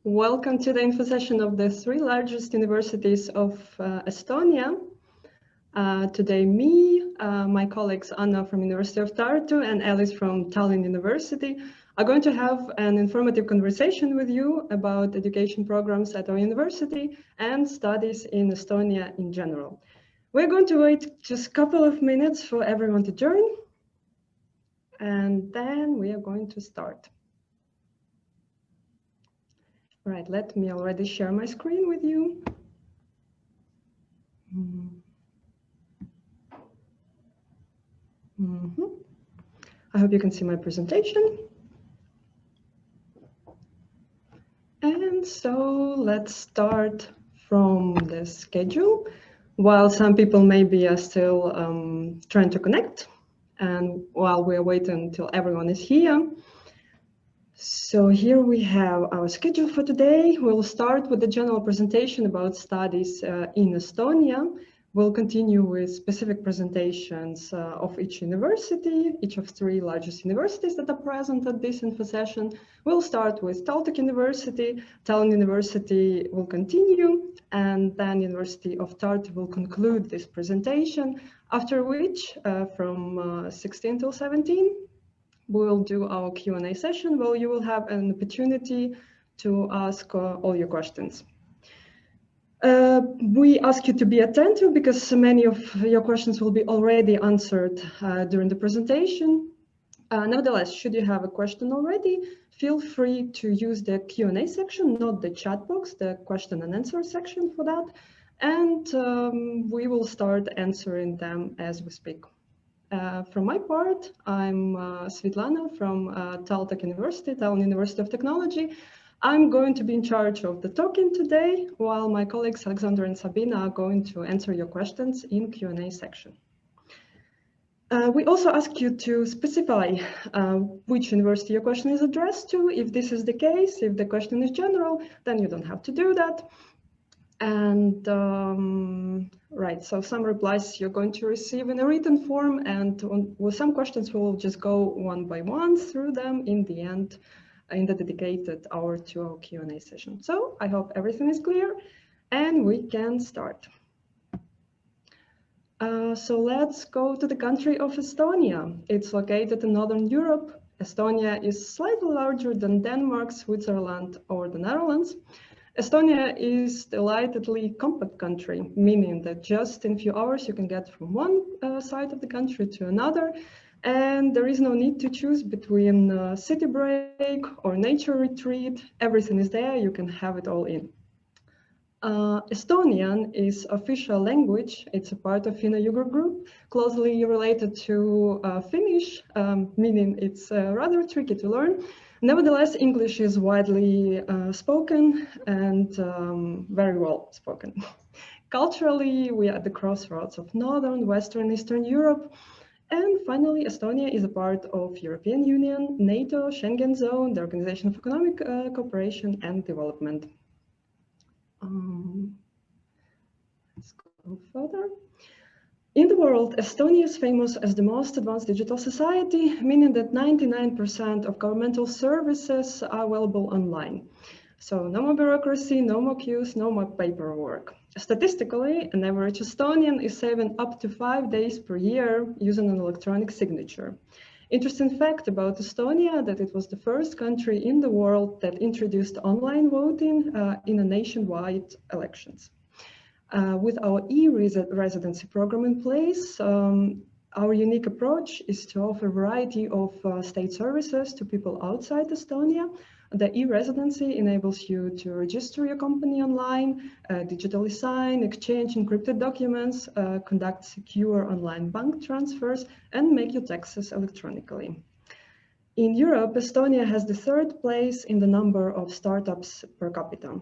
Welcome to the info session of the three largest universities of Estonia. Today, my colleagues Anna from University of Tartu and Elis from Tallinn University are going to have an informative conversation with you about education programs at our university and studies in Estonia in general. We're going to wait just a couple of minutes for everyone to join, and then we are going to start. All right, let me already share my screen with you. I hope you can see my presentation. And so let's start from the schedule. While some people maybe are still trying to connect, and while we're waiting until everyone is here. So here we have our schedule for today. We'll start with the general presentation about studies in Estonia. We'll continue with specific presentations of each university, each of three largest universities that are present at this info session. We'll start with Toltec University, Tallinn University will continue, and then University of Tartu will conclude this presentation, after which from 16 till 17, we'll do our Q&A session where you will have an opportunity to ask all your questions. We ask you to be attentive because many of your questions will be already answered during the presentation. Nevertheless, should you have a question already, feel free to use the Q&A section, not the chat box, the question and answer section for that. And we will start answering them as we speak. From my part, I'm Svitlana from TalTech University, Tallinn University of Technology. I'm going to be in charge of the talking today, while my colleagues Alexander and Sabina are going to answer your questions in Q&A section. We also ask you to specify which university your question is addressed to. If this is the case, if the question is general, then you don't have to do that. And right, so some replies you're going to receive in a written form, and with some questions we'll just go one by one through them in the end, in the dedicated hour to our Q&A session. So I hope everything is clear and we can start. So let's go to the country of Estonia. It's located in Northern Europe. Estonia is slightly larger than Denmark, Switzerland, or the Netherlands. Estonia is a delightfully compact country, meaning that just in a few hours you can get from one side of the country to another, and there is no need to choose between city break or nature retreat. Everything is there, you can have it all in. Estonian is official language. It's a part of Finno-Ugric group, closely related to Finnish, meaning it's rather tricky to learn. Nevertheless, English is widely spoken and very well spoken. Culturally, we are at the crossroads of Northern, Western, Eastern Europe. And finally, Estonia is a part of European Union, NATO, Schengen Zone, the Organization of Economic Cooperation and Development. Let's go further. In the world, Estonia is famous as the most advanced digital society, meaning that 99% of governmental services are available online. So no more bureaucracy, no more queues, no more paperwork. Statistically, an average Estonian is saving up to 5 days per year using an electronic signature. Interesting fact about Estonia that it was the first country in the world that introduced online voting in a nationwide elections. With our e-residency program in place, our unique approach is to offer a variety of state services to people outside Estonia. The e-residency enables you to register your company online, digitally sign, exchange encrypted documents, conduct secure online bank transfers, and make your taxes electronically. In Europe, Estonia has the third place in the number of startups per capita.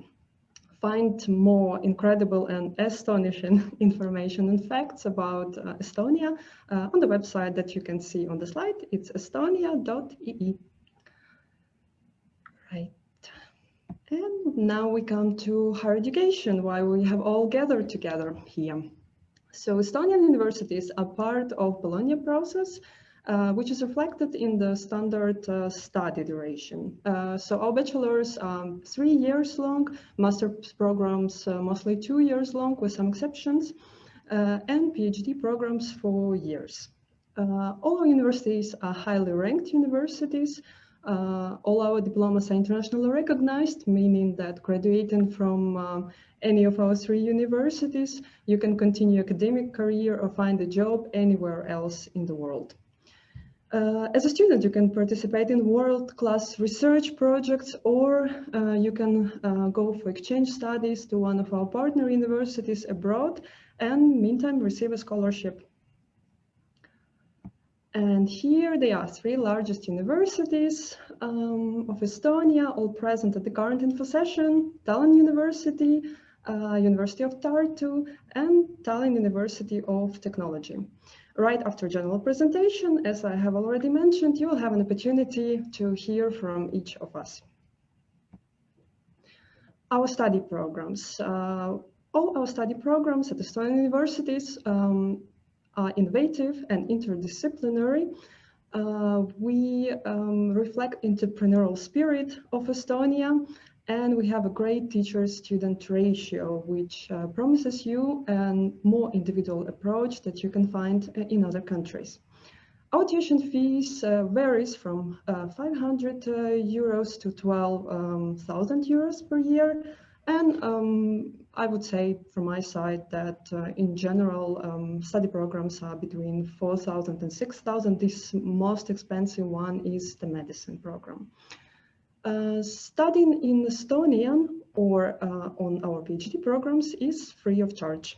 Find more incredible and astonishing information and facts about Estonia on the website that you can see on the slide. It's estonia.ee. Right. And now we come to higher education, why we have all gathered together here. So Estonian universities are part of Bologna process. which is reflected in the standard study duration. So our bachelors 3 years long, master's programs mostly 2 years long with some exceptions, and PhD programs 4 years. All our universities are highly ranked universities. All our diplomas are internationally recognized, meaning that graduating from any of our 3 universities, you can continue academic career or find a job anywhere else in the world. As a student, you can participate in world-class research projects, or you can go for exchange studies to one of our partner universities abroad and meantime receive a scholarship. And here they are 3 largest universities of Estonia, all present at the current info session: Tallinn University, University of Tartu, and Tallinn University of Technology. Right after general presentation, as I have already mentioned, you will have an opportunity to hear from each of us. Our study programs. All our study programs at Estonian universities are innovative and interdisciplinary. We reflect entrepreneurial spirit of Estonia, and we have a great teacher-student ratio, which promises you a more individual approach that you can find in other countries. Our tuition fees varies from 500 euros to 12,000 euros per year. And I would say from my side that in general, study programs are between 4,000 and 6,000. This most expensive one is the medicine program. Studying in Estonian or on our PhD programs is free of charge.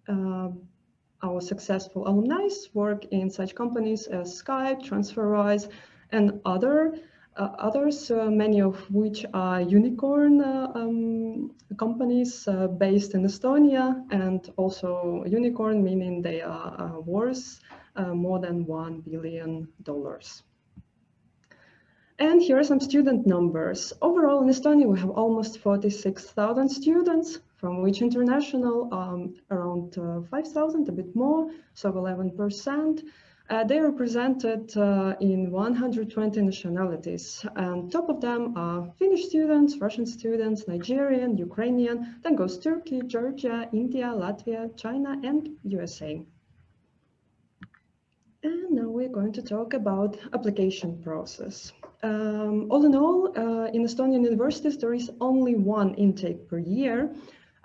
Our successful alumni work in such companies as Skype, TransferWise, and others, many of which are unicorn companies based in Estonia, and also unicorn meaning they are worth more than $1 billion. And here are some student numbers. Overall in Estonia, we have almost 46,000 students, from which international around 5,000, a bit more, so 11%. They are represented in 120 nationalities, and top of them are Finnish students, Russian students, Nigerian, Ukrainian, then goes Turkey, Georgia, India, Latvia, China, and USA. And now we're going to talk about application process. All in all, in Estonian universities, there is only one intake per year.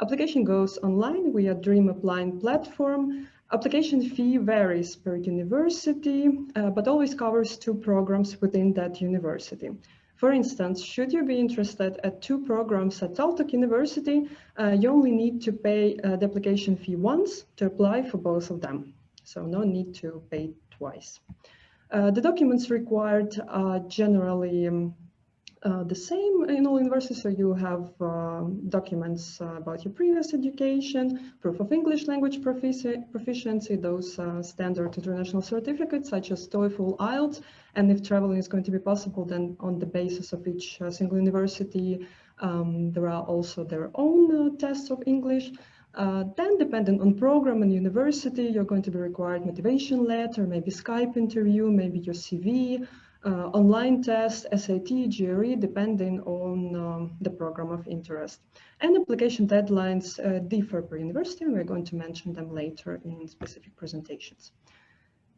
Application goes online via Dream Applying platform. Application fee varies per university, but always covers 2 programs within that university. For instance, should you be interested at 2 programs at TalTech University, you only need to pay the application fee once to apply for both of them. So no need to pay twice. The documents required are generally the same in all universities. So you have documents about your previous education, proof of English language proficiency, those standard international certificates such as TOEFL, Ielts, and if traveling is going to be possible, then on the basis of each single university, there are also their own tests of English. Then, depending on program and university, you're going to be required motivation letter, maybe Skype interview, maybe your CV, online test, SAT, GRE, depending on the program of interest. And application deadlines differ per university, and we're going to mention them later in specific presentations.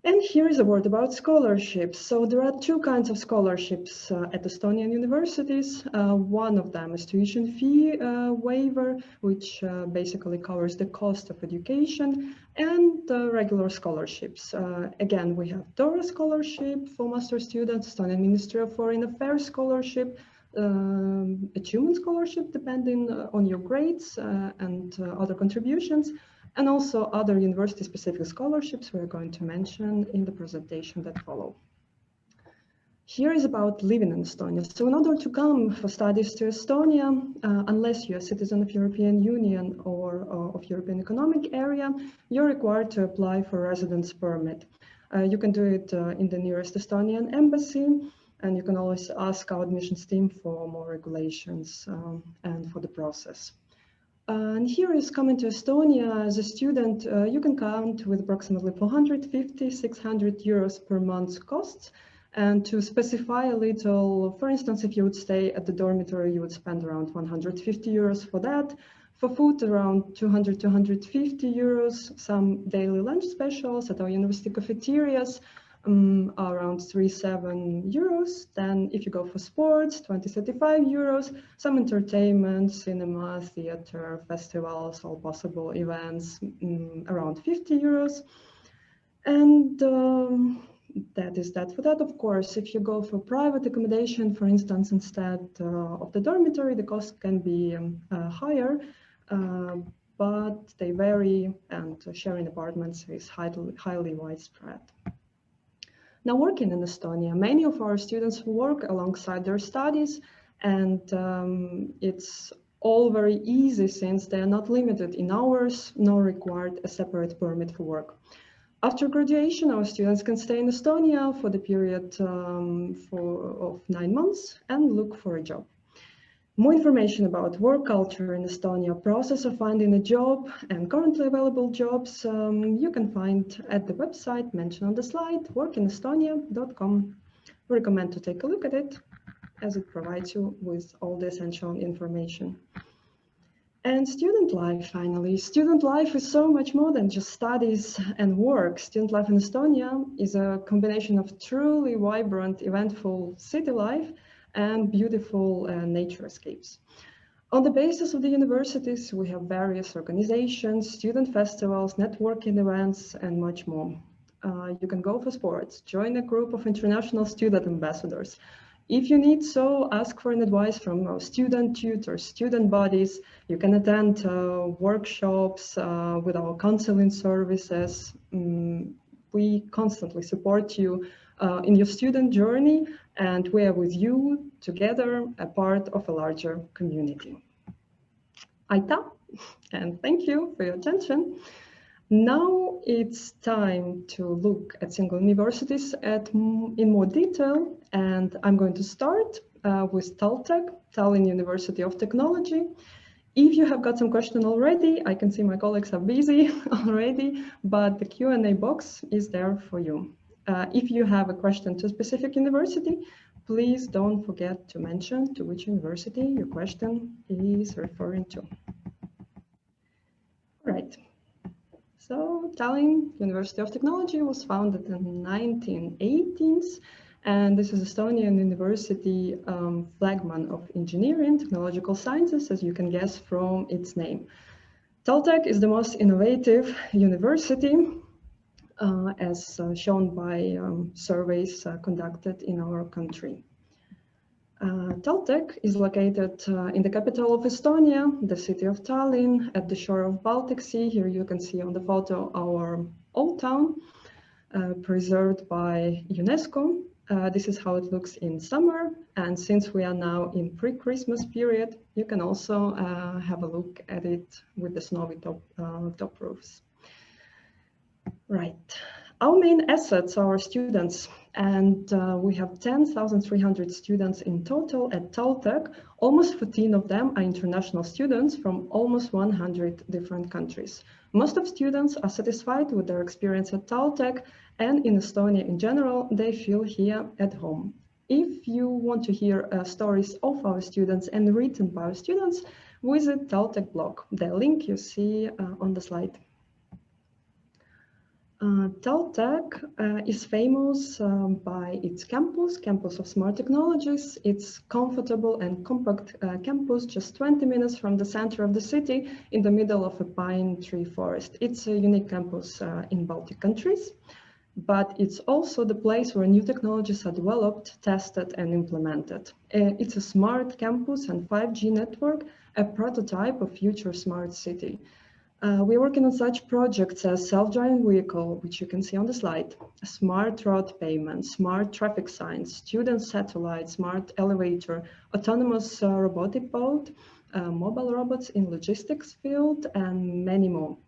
And here is a word about scholarships. So there are 2 kinds of scholarships at Estonian universities. One of them is tuition fee waiver, which basically covers the cost of education, and regular scholarships. Again, we have Dora Scholarship for master students, Estonian Ministry of Foreign Affairs Scholarship, Achievement Scholarship, depending on your grades and other contributions, and also other university-specific scholarships we're going to mention in the presentation that follow. Here is about living in Estonia. So in order to come for studies to Estonia, unless you're a citizen of European Union or of European Economic Area, you're required to apply for a residence permit. You can do it in the nearest Estonian embassy, and you can always ask our admissions team for more regulations and for the process. And here is coming to Estonia as a student, you can count with approximately 450, 600 euros per month costs. And to specify a little, for instance, if you would stay at the dormitory, you would spend around 150 euros for that. For food, around 200, 250 euros, some daily lunch specials at our university cafeterias, around 37 euros. Then if you go for sports, 20, 35 euros, some entertainment, cinema, theater, festivals, all possible events, around 50 euros. And that is that for that. Of course, if you go for private accommodation, for instance, instead of the dormitory, the cost can be higher, but they vary, and sharing apartments is highly widespread. Now, working in Estonia, many of our students work alongside their studies, and it's all very easy since they are not limited in hours nor required a separate permit for work. After graduation, our students can stay in Estonia for the period of 9 months and look for a job. More information about work culture in Estonia, process of finding a job, and currently available jobs you can find at the website mentioned on the slide, workinestonia.com. We recommend to take a look at it, as it provides you with all the essential information. And student life, finally. Student life is so much more than just studies and work. Student life in Estonia is a combination of truly vibrant, eventful city life and beautiful nature escapes. On the basis of the universities, we have various organizations, student festivals, networking events, and much more. You can go for sports, join a group of international student ambassadors. If you need so, ask for an advice from our student tutors, student bodies. You can attend workshops with our counseling services. We constantly support you in your student journey, and we are with you together, a part of a larger community. Aitäh, and thank you for your attention. Now it's time to look at single universities in more detail, and I'm going to start with TalTech, Tallinn University of Technology. If you have got some questions already, I can see my colleagues are busy already, but the Q&A box is there for you. If you have a question to a specific university, please don't forget to mention to which university your question is referring to. Right. So Tallinn University of Technology was founded in the 1980s, and this is Estonian university flagman of engineering, technological sciences, as you can guess from its name. TalTech is the most innovative university, as shown by surveys conducted in our country. TalTech is located in the capital of Estonia, the city of Tallinn, at the shore of Baltic Sea. Here you can see on the photo our old town, preserved by UNESCO. This is how it looks in summer, and since we are now in pre-Christmas period, you can also have a look at it with the snowy top roofs. Right. Our main assets are our students, and we have 10,300 students in total at TalTech. Almost 14 of them are international students from almost 100 different countries. Most of students are satisfied with their experience at TalTech, and in Estonia in general, they feel here at home. If you want to hear stories of our students and written by our students, visit TalTech blog. The link you see on the slide. TalTech is famous by its campus of smart technologies. It's comfortable and compact campus, just 20 minutes from the center of the city in the middle of a pine tree forest. It's a unique campus in Baltic countries, but it's also the place where new technologies are developed, tested, and implemented. It's a smart campus and 5G network, a prototype of future smart city. We're working on such projects as self-driving vehicle, which you can see on the slide, smart road payment, smart traffic signs, student satellite, smart elevator, autonomous robotic boat, mobile robots in logistics field, and many more.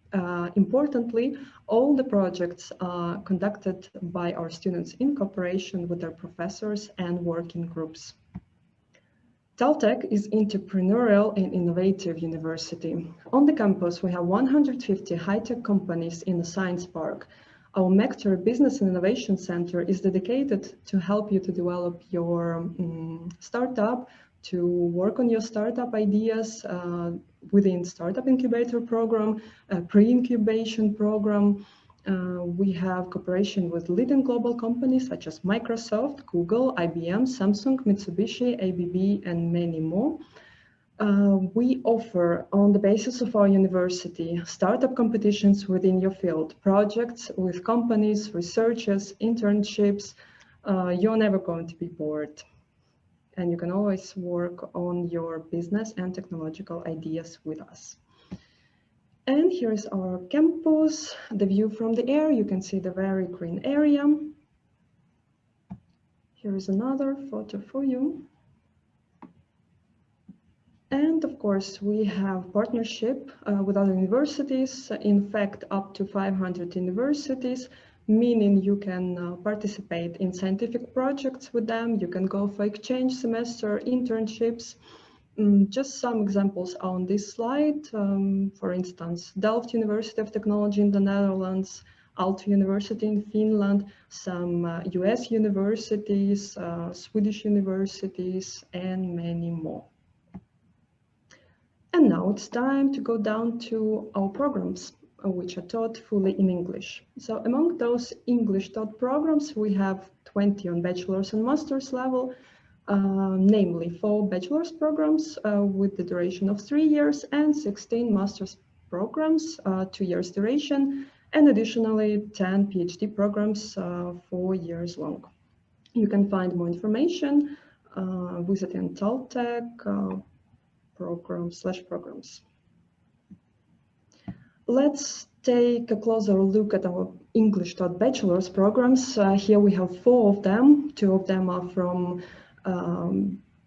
Importantly, all the projects are conducted by our students in cooperation with their professors and working groups. TalTech is entrepreneurial and innovative university. On the campus, we have 150 high-tech companies in the science park. Our Mector Business and Innovation Center is dedicated to help you to develop your startup, to work on your startup ideas within Startup Incubator Program, pre-incubation program. We have cooperation with leading global companies such as Microsoft, Google, IBM, Samsung, Mitsubishi, ABB, and many more. We offer, on the basis of our university, startup competitions within your field, projects with companies, researchers, internships. You're never going to be bored. And you can always work on your business and technological ideas with us. And here is our campus, the view from the air. You can see the very green area. Here is another photo for you. And of course, we have partnership with other universities, in fact, up to 500 universities, meaning you can participate in scientific projects with them. You can go for exchange semester, internships. Just some examples on this slide. For instance, Delft University of Technology in the Netherlands, Aalto University in Finland, some US universities, Swedish universities, and many more. And now it's time to go down to our programs, which are taught fully in English. So among those English taught programs, we have 20 on bachelor's and master's level, namely 4 bachelor's programs with the duration of 3 years and 16 master's programs, 2 years duration, and additionally 10 PhD programs 4 years long. You can find more information visiting TalTech programs. Let's take a closer look at our English taught bachelor's programs. Here we have 4 of them. 2 of them are from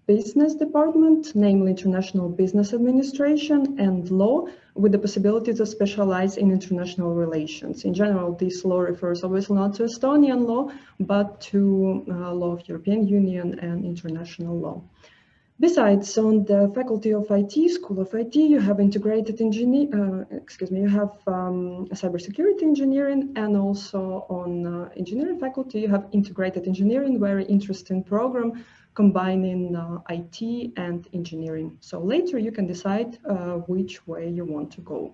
business department, namely International Business Administration and Law, with the possibility to specialize in international relations. In general, this law refers obviously not to Estonian law, but to law of European Union and international law. Besides, on the Faculty of IT, School of IT, you have integrated you have cybersecurity engineering, and also on engineering faculty, you have integrated engineering, very interesting program combining IT and engineering. So later you can decide which way you want to go.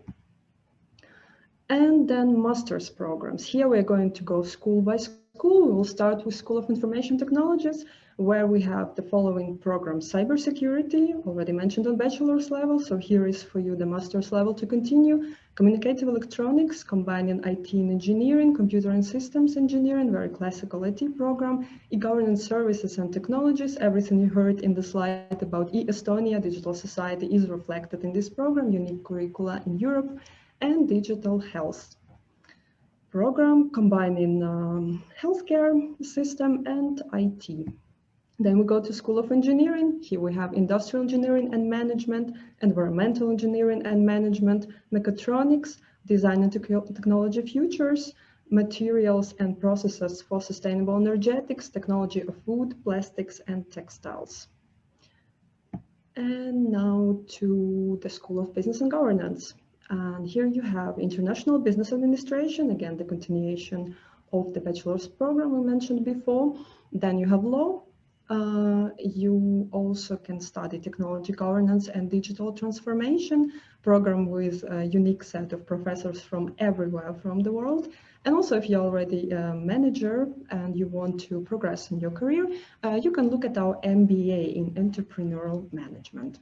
And then master's programs. Here we're going to go school by school. We'll start with School of Information Technologies, where we have the following programs: cybersecurity, already mentioned on bachelor's level. So here is for you the master's level to continue. Communicative electronics, combining IT and engineering, computer and systems engineering, very classical IT program. E-governance services and technologies, everything you heard in the slide about e-Estonia, digital society, is reflected in this program, unique curricula in Europe. And digital health program, combining healthcare system and IT. Then we go to School of Engineering. Here we have Industrial Engineering and Management, Environmental Engineering and Management, Mechatronics, Design and Technology Futures, Materials and Processes for Sustainable Energetics, Technology of Food, Plastics and Textiles. And now to the School of Business and Governance. And here you have International Business Administration, again, the continuation of the bachelor's program we mentioned before. Then you have law. You also can study technology governance and digital transformation program with a unique set of professors from everywhere from the world. And also, if you're already a manager and you want to progress in your career, you can look at our MBA in Entrepreneurial Management.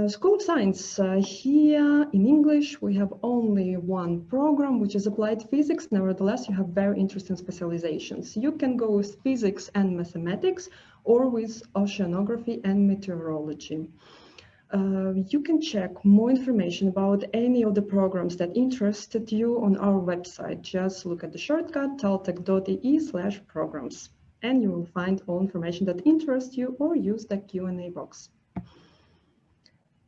School of Science. Here in English, we have only one program, which is applied physics. Nevertheless, you have very interesting specializations. You can go with physics and mathematics, or with oceanography and meteorology. You can check more information about any of the programs that interested you on our website. Just look at the shortcut taltech.ee/programs, and you will find all information that interests you, or use the Q&A box.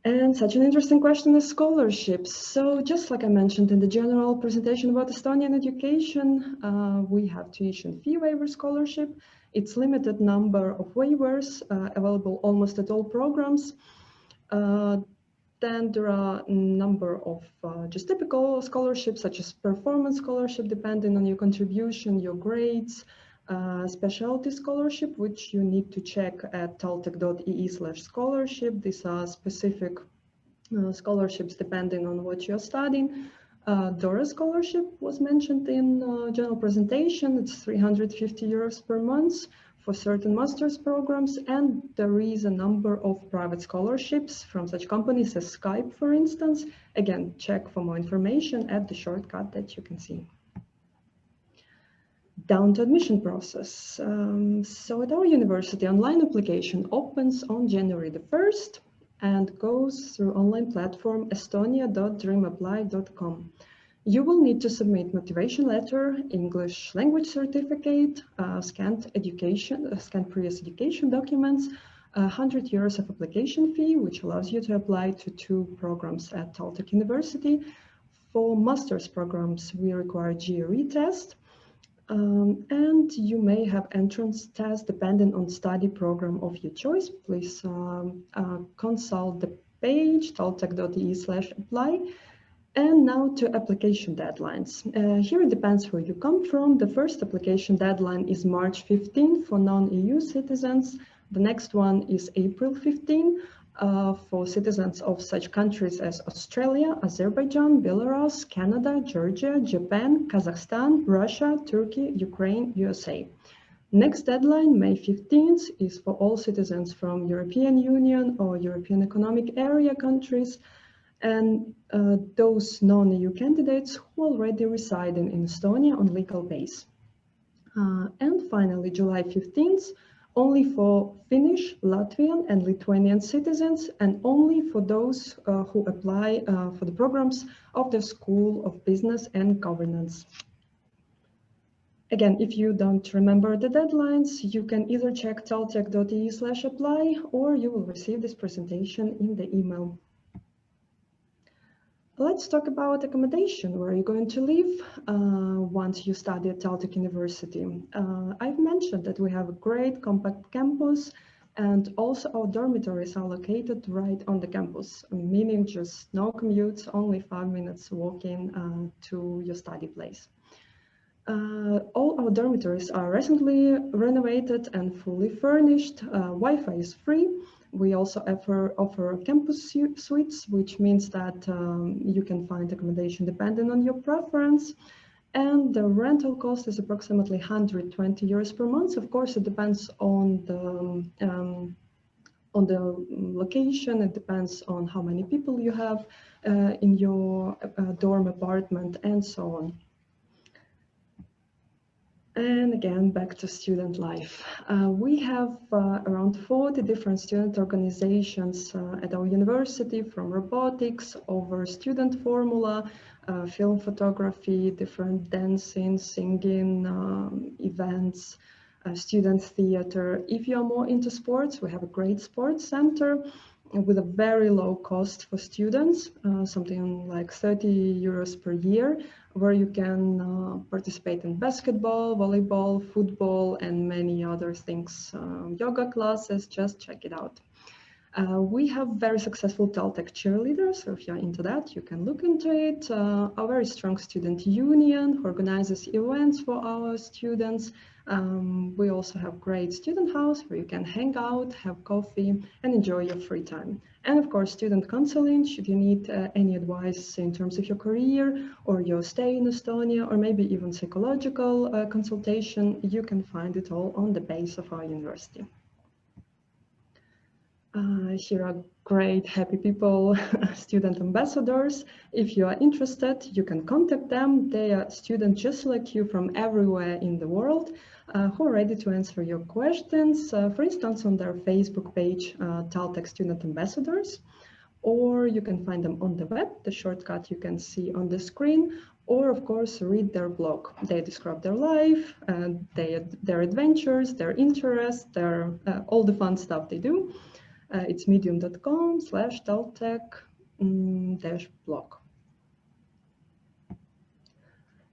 And such an interesting question is scholarships. So just like I mentioned in the general presentation about Estonian education, we have tuition fee waiver scholarship. It's limited number of waivers available almost at all programs. Then there are a number of just typical scholarships, such as performance scholarship, depending on your contribution, your grades, specialty scholarship, which you need to check at taltech.ee/scholarship. These are specific scholarships depending on what you're studying. Dora Scholarship was mentioned in general presentation. It's 350 euros per month for certain master's programs, and there is a number of private scholarships from such companies as Skype, for instance. Again, check for more information at the shortcut that you can see. Down to admission process. So at our university, online application opens on January the 1st and goes through online platform estonia.dreamapply.com. You will need to submit motivation letter, English language certificate, scanned previous education documents, 100 euros of application fee, which allows you to apply to 2 programs at Tallinn University. For master's programs, we require GRE test, and you may have entrance test depending on study program of your choice. Please consult the page taltech.ee/apply. And now to application deadlines. Here it depends where you come from. The first application deadline is March 15 for non-EU citizens. The next one is April 15 for citizens of such countries as Australia, Azerbaijan, Belarus, Canada, Georgia, Japan, Kazakhstan, Russia, Turkey, Ukraine, USA. Next deadline, May 15th, is for all citizens from European Union or European Economic Area countries, and those non-EU candidates who already reside in Estonia on legal base. And finally, July 15th, only for Finnish, Latvian, and Lithuanian citizens, and only for those who apply for the programs of the School of Business and Governance. Again, if you don't remember the deadlines, you can either check taltech.ee/apply, or you will receive this presentation in the email. Let's talk about accommodation, where you're going to live once you study at Tallinn University. I've mentioned that we have a great compact campus, and also our dormitories are located right on the campus, meaning just no commutes, only 5 minutes walking to your study place. All our dormitories are recently renovated and fully furnished. Wi-Fi is free. We also offer campus suites, which means that you can find accommodation depending on your preference. And the rental cost is approximately 120 euros per month. Of course, it depends on the location. It depends on how many people you have in your dorm apartment and so on. And again, back to student life. We have around 40 different student organizations at our university, from robotics over student formula, film photography, different dancing, singing, events, student theater. If you're more into sports, we have a great sports center with a very low cost for students, something like 30 euros per year, where you can participate in basketball, volleyball, football, and many other things. Yoga classes, just check it out. We have very successful TalTech cheerleaders, so if you're into that, you can look into it. A very strong student union who organizes events for our students. We also have great student house where you can hang out, have coffee, and enjoy your free time. And of course, student counseling, should you need any advice in terms of your career or your stay in Estonia, or maybe even psychological consultation, you can find it all on the base of our university. Here are great, happy people, student ambassadors. If you are interested, you can contact them. They are students just like you from everywhere in the world who are ready to answer your questions. For instance, on their Facebook page, TalTech Student Ambassadors, or you can find them on the web, the shortcut you can see on the screen, or of course, read their blog. They describe their life, their adventures, their interests, all the fun stuff they do. It's medium.com/taltech-blog.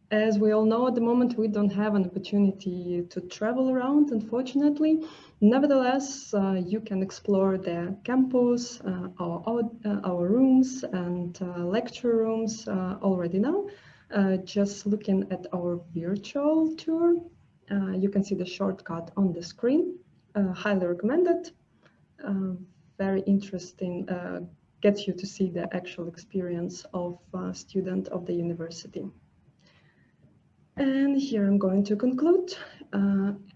As we all know, at the moment, we don't have an opportunity to travel around, unfortunately. Nevertheless, you can explore the campus, our rooms and lecture rooms already now. Just looking at our virtual tour, you can see the shortcut on the screen. Highly recommended. Very interesting. Gets you to see the actual experience of a student of the university. And here I'm going to conclude.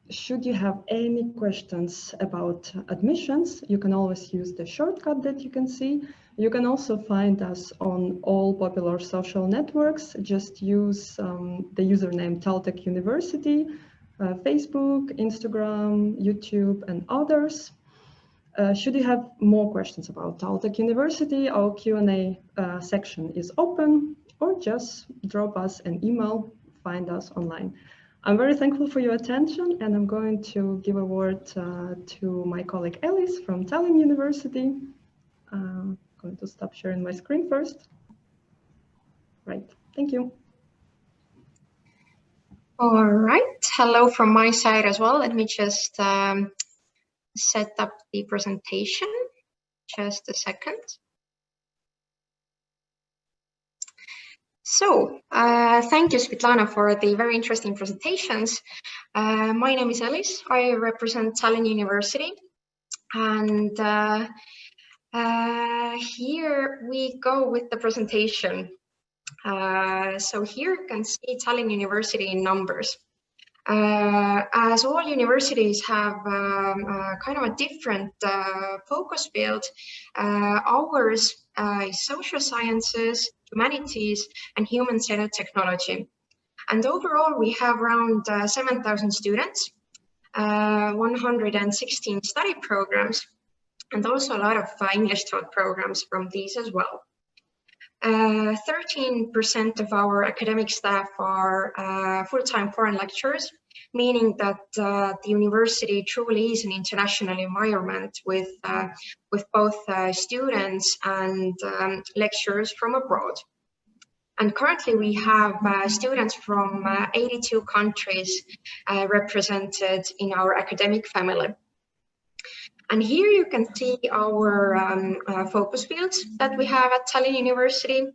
Should you have any questions about admissions, you can always use the shortcut that you can see. You can also find us on all popular social networks. Just use the username TalTech University, Facebook, Instagram, YouTube, and others. Should you have more questions about TalTech University, our Q&A section is open, or just drop us an email. Find us online. I'm very thankful for your attention, and I'm going to give a word to my colleague Elis from Tallinn University. I'm going to stop sharing my screen first. Right, thank you. All right, hello from my side as well. Let me just set up the presentation. Just a second. So, thank you, Svitlana, for the very interesting presentations. My name is Elis. I represent Tallinn University. And here we go with the presentation. So here you can see Tallinn University in numbers. As all universities have kind of a different focus field, ours is social sciences, humanities, and human-centered technology. And overall, we have around 7,000 students, 116 study programs, and also a lot of English taught programs from these as well. 13% of our academic staff are full-time foreign lecturers, meaning that the university truly is an international environment with both students and lecturers from abroad. And currently we have students from 82 countries represented in our academic family. And here you can see our focus fields that we have at Tallinn University.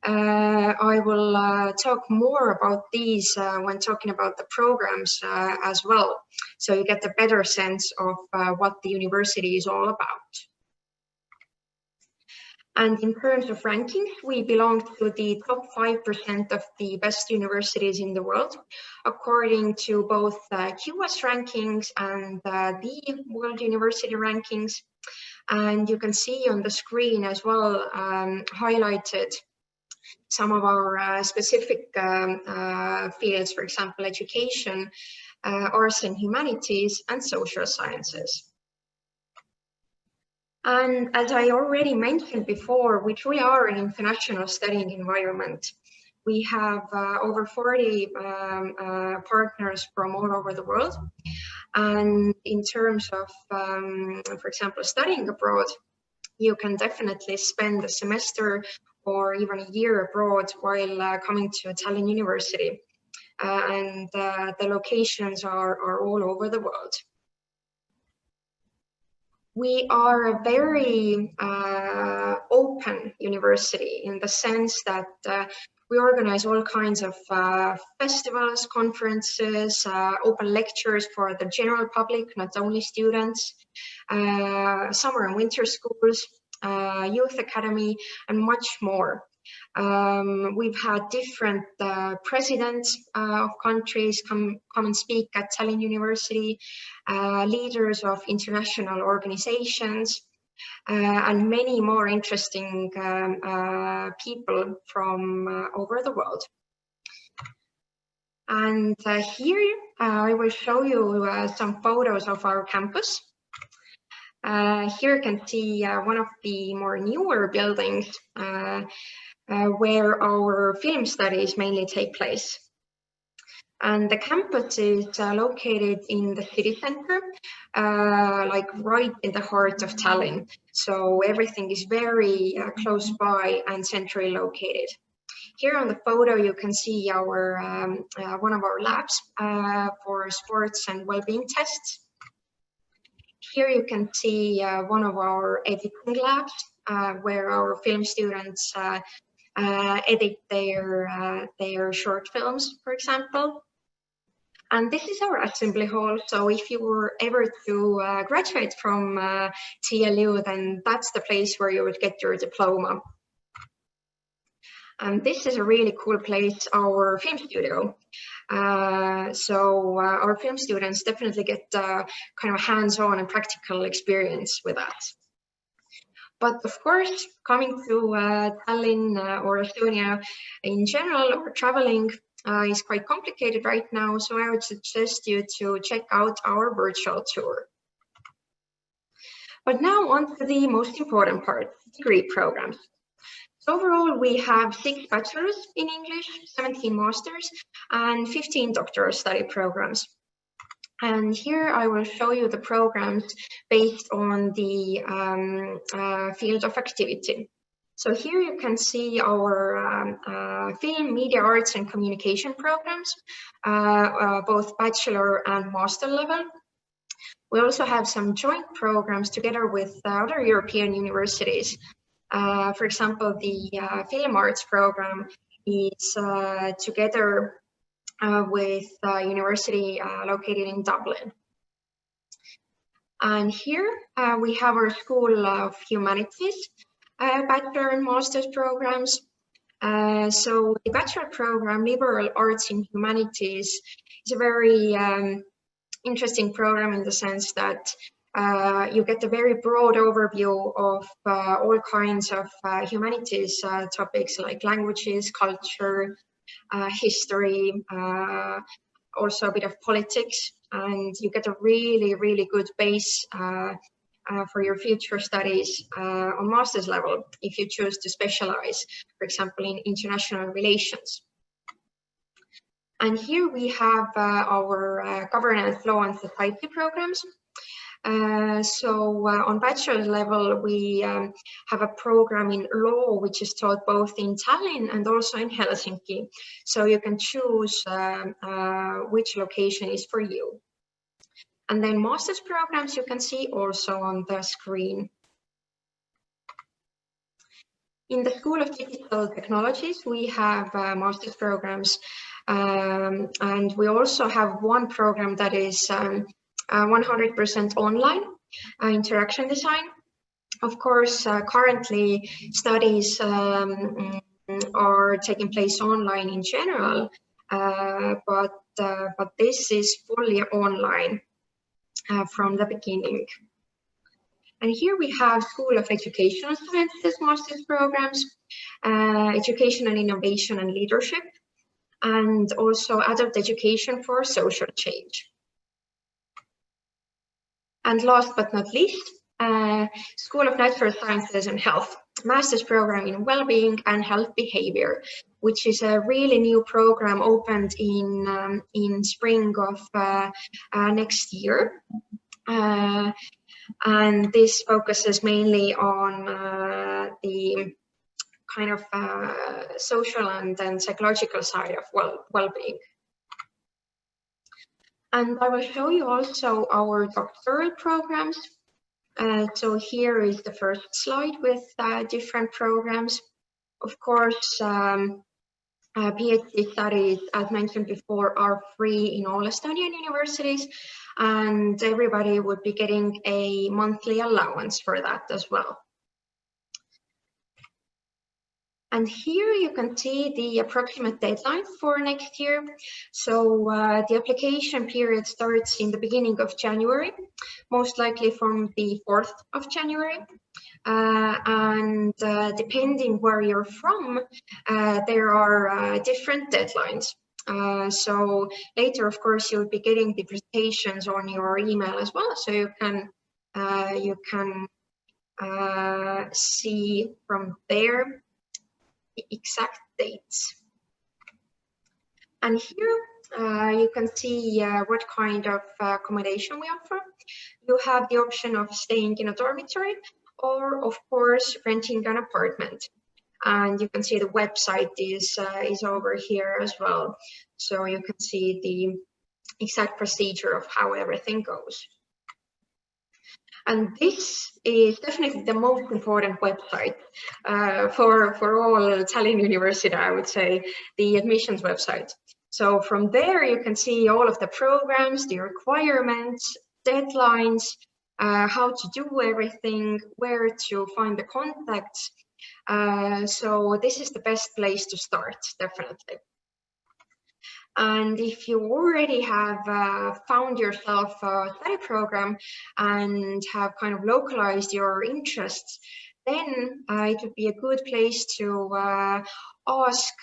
I will talk more about these when talking about the programs as well, so you get a better sense of what the university is all about. And in terms of ranking, we belong to the top 5% of the best universities in the world, according to both QS rankings and the World University rankings. And you can see on the screen as well highlighted some of our specific fields, for example, education, arts and humanities, and social sciences. And as I already mentioned before, we truly are an international studying environment. We have over 40 partners from all over the world. And in terms of, for example, studying abroad, you can definitely spend a semester or even a year abroad while coming to Tallinn University. And the locations are all over the world. We are a very open university in the sense that we organize all kinds of festivals, conferences, open lectures for the general public, not only students, summer and winter schools, youth academy, and much more. We've had different presidents of countries come and speak at Tallinn University, leaders of international organizations, and many more interesting people from over the world. And here I will show you some photos of our campus. Here you can see one of the more newer buildings where our film studies mainly take place. And the campus is located in the city center, like right in the heart of Tallinn. So everything is very close by and centrally located. Here on the photo, you can see our one of our labs for sports and well-being tests. Here you can see one of our editing labs where our film students edit their short films, for example. And this is our assembly hall. So if you were ever to graduate from TLU, then that's the place where you would get your diploma. And this is a really cool place, our film studio. So our film students definitely get kind of hands-on and practical experience with that. But of course, coming to Tallinn or Estonia in general, or traveling is quite complicated right now. So I would suggest you to check out our virtual tour. But now on to the most important part, degree programs. Overall, we have 6 bachelors in English, 17 masters, and 15 doctoral study programs. And here I will show you the programs based on the field of activity. So here you can see our film, media arts, and communication programs, both bachelor and master level. We also have some joint programs together with other European universities. For example, the film arts program is together with a university located in Dublin. And here we have our School of Humanities, Bachelor and Master's programs. So the Bachelor program, Liberal Arts in Humanities, is a very interesting program in the sense that you get a very broad overview of all kinds of humanities topics like languages, culture, history, also a bit of politics, and you get a really, really good base for your future studies on master's level if you choose to specialize, for example, in international relations. And here we have our governance, law, and society programs. So on bachelor level, we have a program in law, which is taught both in Tallinn and also in Helsinki. So you can choose which location is for you. And then master's programs you can see also on the screen. In the School of Digital Technologies, we have master's programs, and we also have one program that is 100% online, interaction design. Of course, currently studies are taking place online in general, but this is fully online from the beginning. And here we have School of Educational Sciences master's programs, Education and Innovation and Leadership, and also Adult Education for Social Change. And last but not least, School of Natural Sciences and Health, master's program in Wellbeing and Health Behavior, which is a really new program opened in spring of next year. And this focuses mainly on the kind of social and then psychological side of well-being. And I will show you also our doctoral programs. So here is the first slide with different programs. Of course, PhD studies, as mentioned before, are free in all Estonian universities, and everybody would be getting a monthly allowance for that as well. And here you can see the approximate deadline for next year. So the application period starts in the beginning of January, most likely from the 4th of January. And depending where you're from, there are different deadlines. So later, of course, you'll be getting the presentations on your email as well. So you can see from there the exact dates. And here you can see what kind of accommodation we offer. You have the option of staying in a dormitory or, of course, renting an apartment. And you can see the website is over here as well. So you can see the exact procedure of how everything goes. And this is definitely the most important website for all Tallinn University, I would say, the admissions website. So from there, you can see all of the programs, the requirements, deadlines, how to do everything, where to find the contacts. So this is the best place to start, definitely. And if you already have found yourself a study program and have kind of localized your interests, then it would be a good place to ask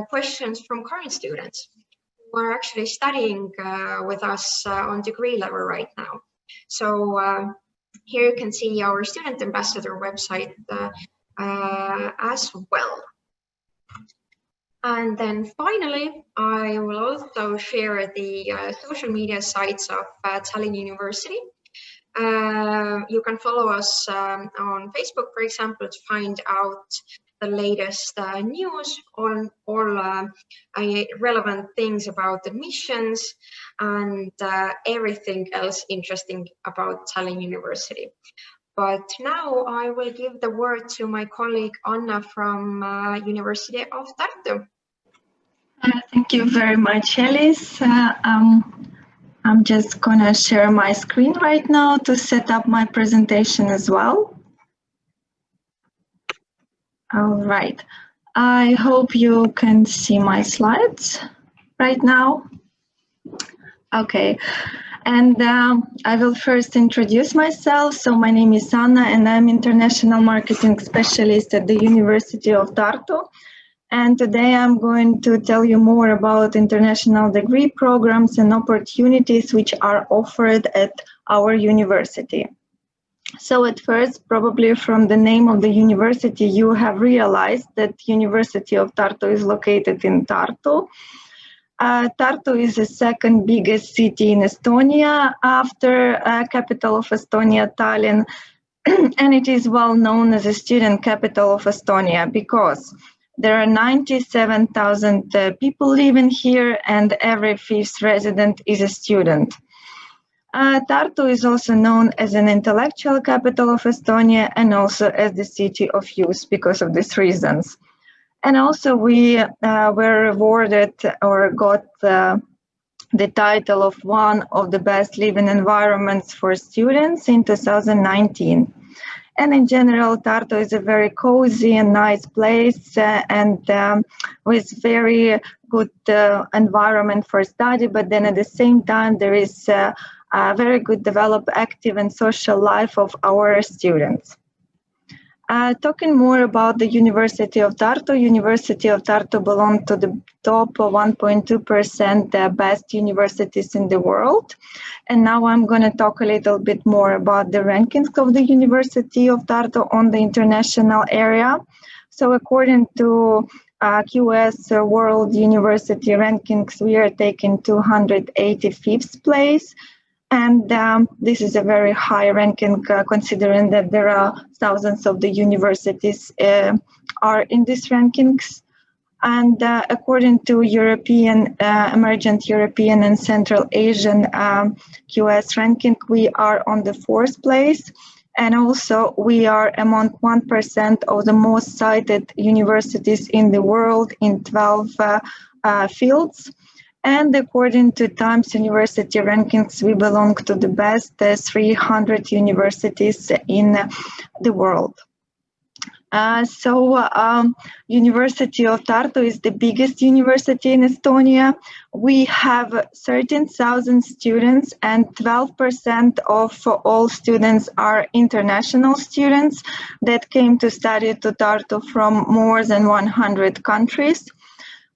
questions from current students who are actually studying with us on degree level right now. So here you can see our student ambassador website as well. And then finally, I will also share the social media sites of Tallinn University. You can follow us on Facebook, for example, to find out the latest news on all relevant things about admissions and everything else interesting about Tallinn University. But now I will give the word to my colleague Anna from University of Tartu. Thank you very much, Elis. I'm just gonna share my screen right now to set up my presentation as well. All right. I hope you can see my slides right now. Okay. And I will first introduce myself. So my name is Anna and I'm International Marketing Specialist at the University of Tartu. And today I'm going to tell you more about international degree programs and opportunities which are offered at our university. So at first, probably from the name of the university, you have realized that University of Tartu is located in Tartu. Tartu is the second biggest city in Estonia after capital of Estonia, Tallinn, and it is well known as a student capital of Estonia because there are 97,000 people living here and every fifth resident is a student. Tartu is also known as an intellectual capital of Estonia and also as the city of youth because of these reasons. And also we were awarded or got the title of one of the best living environments for students in 2019. And in general, Tartu is a very cozy and nice place and with very good environment for study, but then at the same time, there is a very good developed active and social life of our students. Talking more about the University of Tartu, University of Tartu belongs to the top 1.2% best universities in the world. And now I'm going to talk a little bit more about the rankings of the University of Tartu on the international area. So according to QS World University Rankings, we are taking 285th place. And this is a very high ranking considering that there are thousands of the universities are in these rankings. And according to European, emergent European and Central Asian QS ranking, we are on the 4th place. And also we are among 1% of the most cited universities in the world in 12 fields. And according to Times University rankings, we belong to the best 300 universities in the world. University of Tartu is the biggest university in Estonia. We have 13,000 students and 12% of all students are international students that came to study to Tartu from more than 100 countries.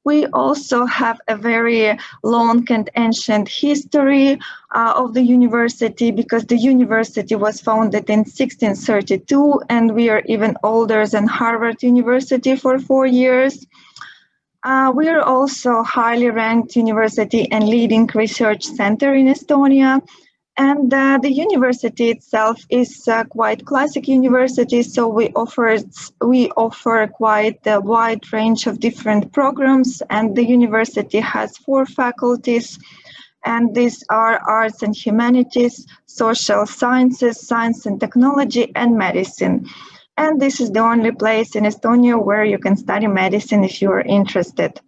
We also have a very long and ancient history of the university because the university was founded in 1632 and we are even older than Harvard University for 4 years. We are also highly ranked university and leading research center in Estonia. And the university itself is quite classic university, so we offer quite a wide range of different programs, and the university has 4 faculties, and these are arts and humanities, social sciences, science and technology, and medicine. And this is the only place in Estonia where you can study medicine if you are interested.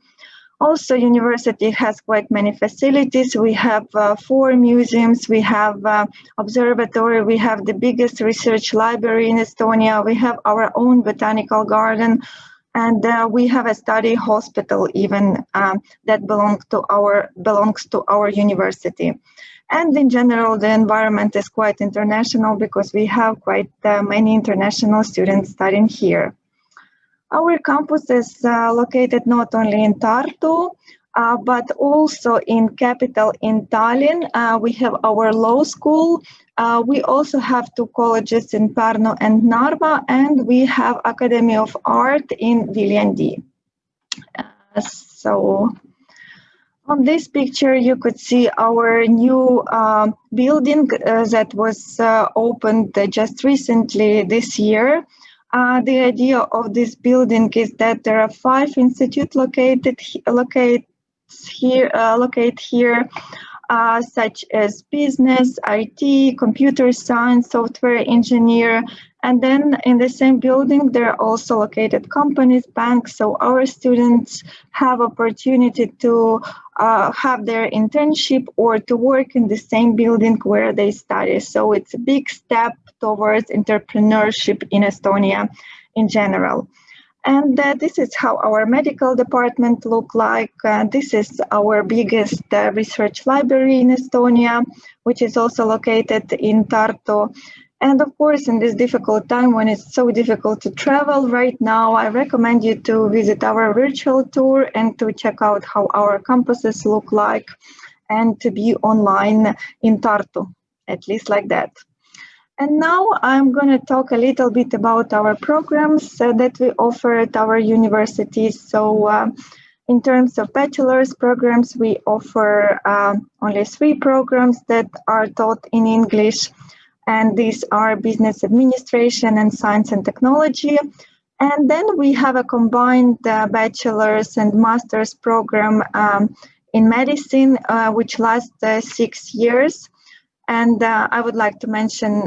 Also, university has quite many facilities. We have 4 museums, we have observatory, we have the biggest research library in Estonia, we have our own botanical garden, and we have a study hospital even that belongs to our university. And in general, the environment is quite international because we have quite many international students studying here. Our campus is located not only in Tartu, but also in capital in Tallinn. We have our law school. We also have 2 colleges in Pärnu and Narva, and we have Academy of Art in Viljandi. So on this picture, you could see our new building that was opened just recently this year. The idea of this building is that there are 5 institutes located here, such as business, IT, computer science, software engineer, and then in the same building there are also located companies, banks, so our students have opportunity to have their internship or to work in the same building where they study. So it's a big step towards entrepreneurship in Estonia in general. And this is how our medical department look like. This is our biggest research library in Estonia, which is also located in Tartu. And of course, in this difficult time when it's so difficult to travel right now, I recommend you to visit our virtual tour and to check out how our campuses look like and to be online in Tartu, at least like that. And now I'm going to talk a little bit about our programs that we offer at our university. So in terms of bachelor's programs, we offer only 3 programs that are taught in English. And these are business administration and science and technology. And then we have a combined bachelor's and master's program in medicine, which lasts 6 years. And I would like to mention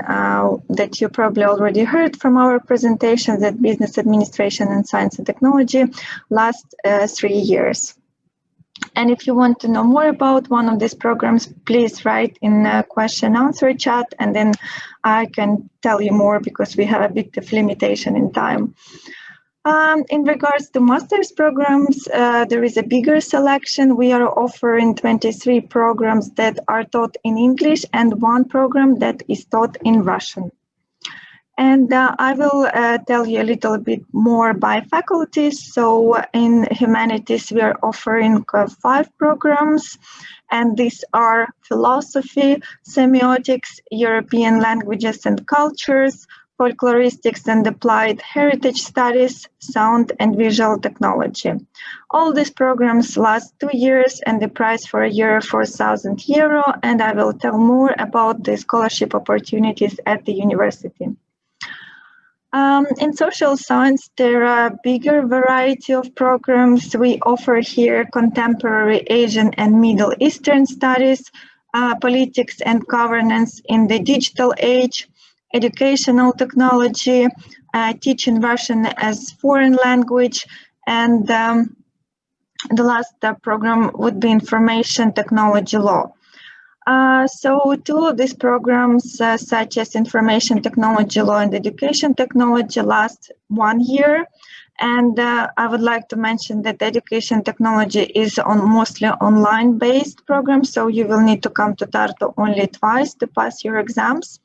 that you probably already heard from our presentation that business administration and science and technology last 3 years. And if you want to know more about one of these programs, please write in the question answer chat, and then I can tell you more because we have a bit of limitation in time. In regards to master's programs, there is a bigger selection. We are offering 23 programs that are taught in English and 1 program that is taught in Russian. And I will tell you a little bit more by faculties. So in humanities, we are offering 5 programs, and these are philosophy, semiotics, European languages and cultures, folkloristics and applied heritage studies, sound and visual technology. All these programs last 2 years, and the price for a year 4,000 euro, and I will tell more about the scholarship opportunities at the university. In social science, there are a bigger variety of programs. We offer here contemporary Asian and Middle Eastern studies, politics and governance in the digital age, educational technology, teaching Russian as foreign language, and the last program would be information technology law. So 2 of these programs, such as information technology law and education technology, last 1 year. And I would like to mention that education technology is mostly online-based program, so you will need to come to Tartu only twice to pass your exams.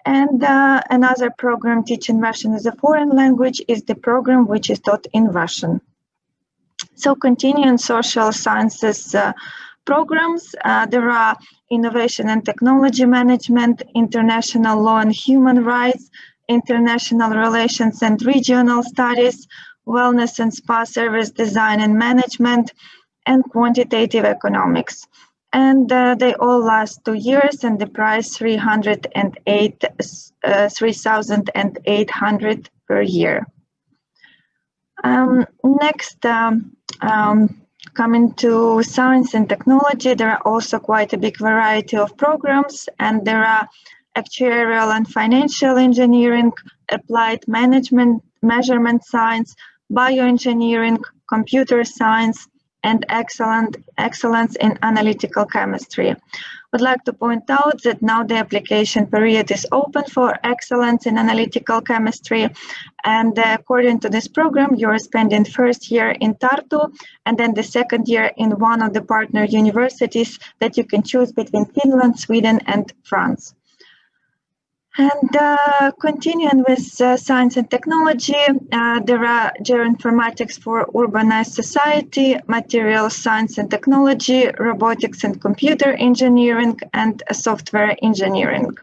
And another program, teaching Russian as a foreign language, is the program which is taught in Russian. So continuing social sciences programs, there are innovation and technology management, international law and human rights, international relations and regional studies, wellness and spa service design and management, and quantitative economics. and they all last 2 years, and the price 3,800 per year. Next, coming to science and technology, there are also quite a big variety of programs, and there are actuarial and financial engineering, applied management, measurement science, bioengineering, computer science, and excellence in analytical chemistry. Would like to point out that now the application period is open for excellence in analytical chemistry, and according to this program, you are spending first year in Tartu and then the second year in one of the partner universities that you can choose between Finland, Sweden, and France. And continuing with science and technology, there are geoinformatics for urbanized society, material science and technology, robotics and computer engineering, and software engineering.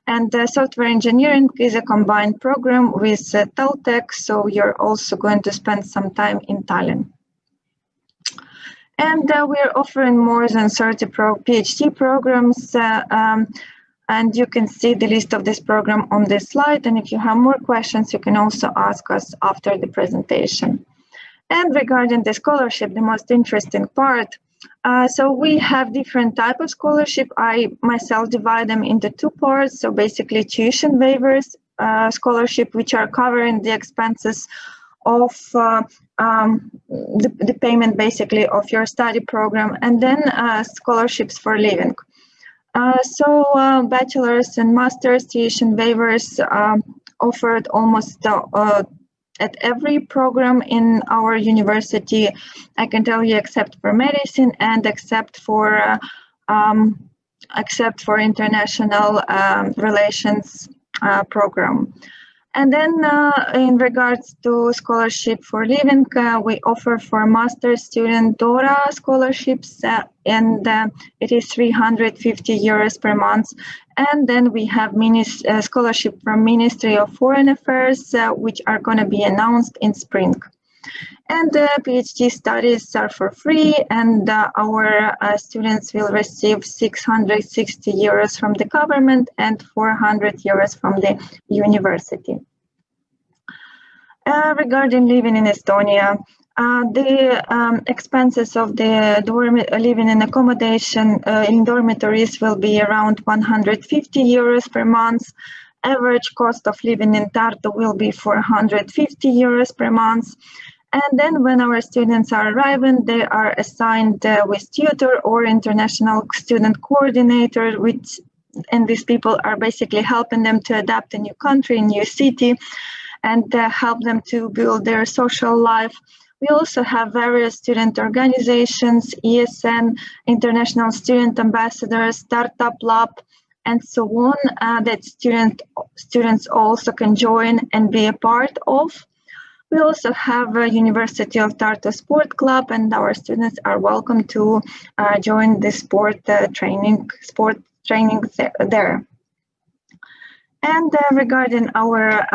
And software engineering is a combined program with TalTech, so you're also going to spend some time in Tallinn. And we're offering more than 30 PhD programs, and you can see the list of this program on this slide. And if you have more questions, you can also ask us after the presentation. And regarding the scholarship, the most interesting part, so we have different types of scholarship. I myself divide them into two parts. So basically tuition waivers scholarship, which are covering the expenses of the payment basically of your study program, and then scholarships for living. Bachelors and masters tuition waivers offered almost at every program in our university, I can tell you, except for medicine and except for international relations program. And then in regards to scholarship for living, we offer for master student Dora scholarships, and it is 350 euros per month. And then we have scholarship from Ministry of Foreign Affairs, which are going to be announced in spring. And PhD studies are for free, and our students will receive 660 euros from the government and 400 euros from the university. Regarding living in Estonia, the expenses of the living in accommodation in dormitories will be around 150 euros per month. Average cost of living in Tartu will be 450 euros per month. And then when our students are arriving, they are assigned with tutor or international student coordinator, and these people are basically helping them to adapt a new country, a new city, and help them to build their social life. We also have various student organizations, ESN, International Student Ambassadors, Startup Lab, and so on, that students also can join and be a part of. We also have a University of Tartu Sport Club, and our students are welcome to join the sport training there. And regarding our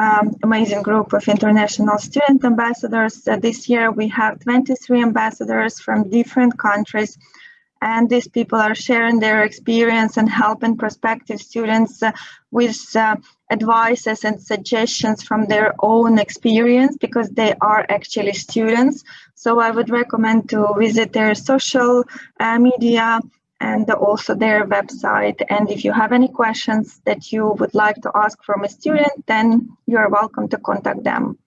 amazing group of international student ambassadors, this year we have 23 ambassadors from different countries, and these people are sharing their experience and helping prospective students with advices and suggestions from their own experience, because they are actually students. So I would recommend to visit their social media and also their website. And if you have any questions that you would like to ask from a student, then you are welcome to contact them.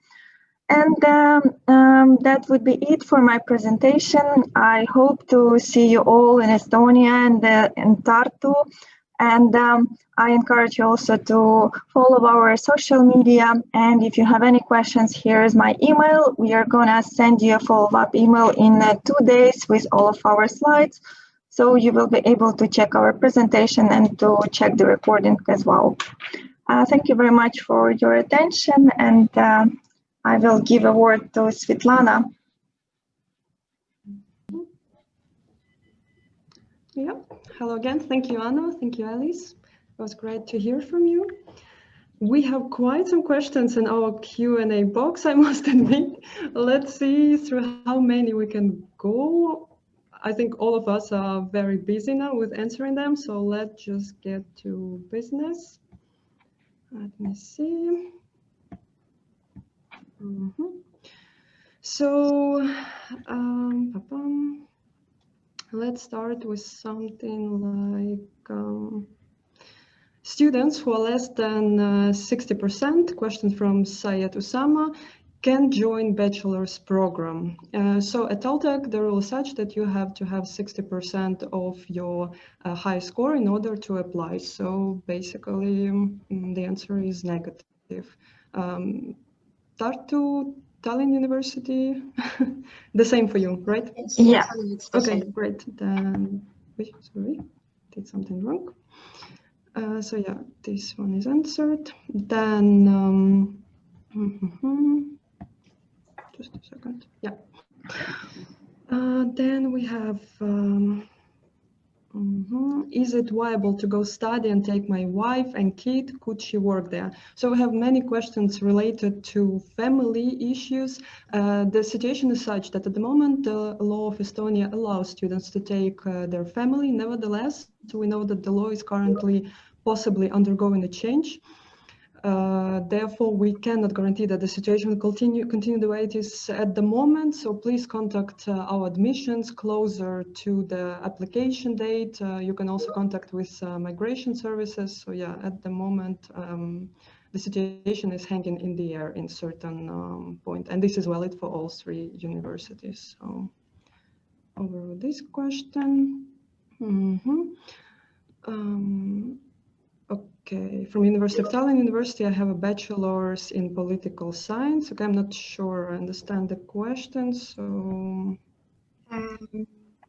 And that would be it for my presentation. I hope to see you all in Estonia and in Tartu. And I encourage you also to follow our social media. And if you have any questions, here is my email. We are going to send you a follow-up email in 2 days with all of our slides. So you will be able to check our presentation and to check the recording as well. Thank you very much for your attention. And I will give a word to Svitlana. Yeah, hello again. Thank you, Anna. Thank you, Elis. It was great to hear from you. We have quite some questions in our Q&A box, I must admit. Let's see through how many we can go. I think all of us are very busy now with answering them, so let's just get to business. Let me see. So, let's start with something like students who are less than 60%, question from Syed Usama, can join Bachelor's program. So at TalTech, the rule is such that you have to have 60% of your high score in order to apply. So basically, the answer is negative. Tartu, Tallinn University, the same for you, right? Yeah. Okay, great. Then, sorry, did something wrong. So yeah, this one is answered. Then, just a second. Yeah. Then we have, is it viable to go study and take my wife and kid? Could she work there? So we have many questions related to family issues. The situation is such that at the moment, the law of Estonia allows students to take their family. Nevertheless, we know that the law is currently possibly undergoing a change. Therefore, we cannot guarantee that the situation will continue the way it is at the moment. So please contact our admissions closer to the application date. You can also contact with migration services. So yeah, at the moment, the situation is hanging in the air in certain point. And this is valid for all 3 universities. So over this question. Okay, from University of Tallinn University, I have a bachelor's in political science. Okay, I'm not sure I understand the question, so...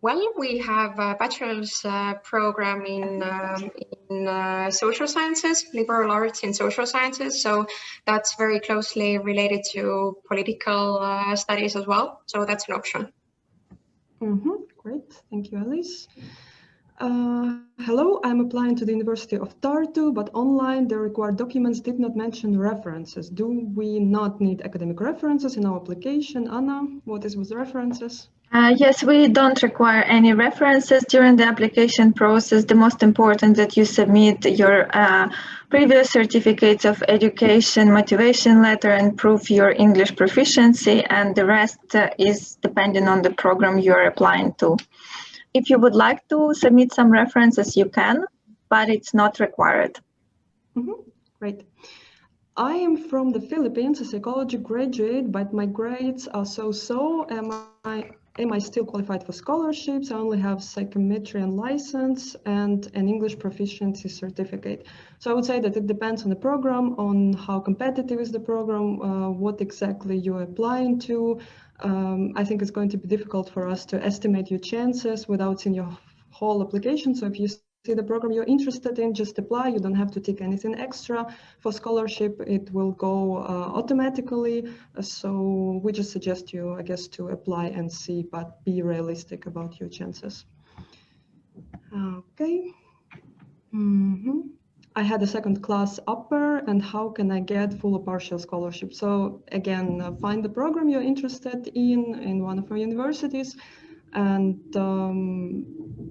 Well, we have a bachelor's program in social sciences, liberal arts in social sciences. So that's very closely related to political studies as well. So that's an option. Great, thank you, Elis. Hello, I'm applying to the University of Tartu, but online the required documents did not mention references. Do we not need academic references in our application? Anna, what is with references? Yes, we don't require any references during the application process. The most important that you submit your previous certificates of education, motivation letter, and prove your English proficiency, and the rest is depending on the program you're applying to. If you would like to submit some references, you can, but it's not required. Great. I am from the Philippines, a psychology graduate, but my grades are so-so. Am I still qualified for scholarships? I only have psychometry and license and an English proficiency certificate. So I would say that it depends on the program, on how competitive is the program, what exactly you're applying to. I think it's going to be difficult for us to estimate your chances without seeing your whole application. So if you see the program you're interested in, just apply. You don't have to take anything extra. For scholarship, it will go automatically. So we just suggest you, I guess, to apply and see, but be realistic about your chances. Okay. I had a second class upper, and how can I get full or partial scholarship? So again, find the program you're interested in one of our universities, and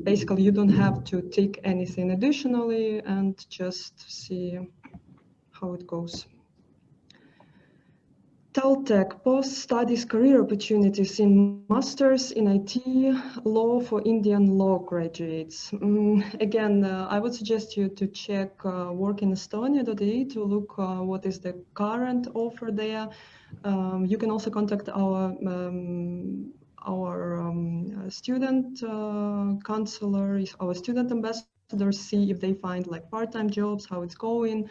basically you don't have to take anything additionally, and just see how it goes. TalTech post-studies career opportunities in masters in IT law for Indian law graduates. Again, I would suggest you to check workinestonia.ee to look what is the current offer there. You can also contact our student counselor, our student ambassadors, see if they find like part-time jobs, how it's going,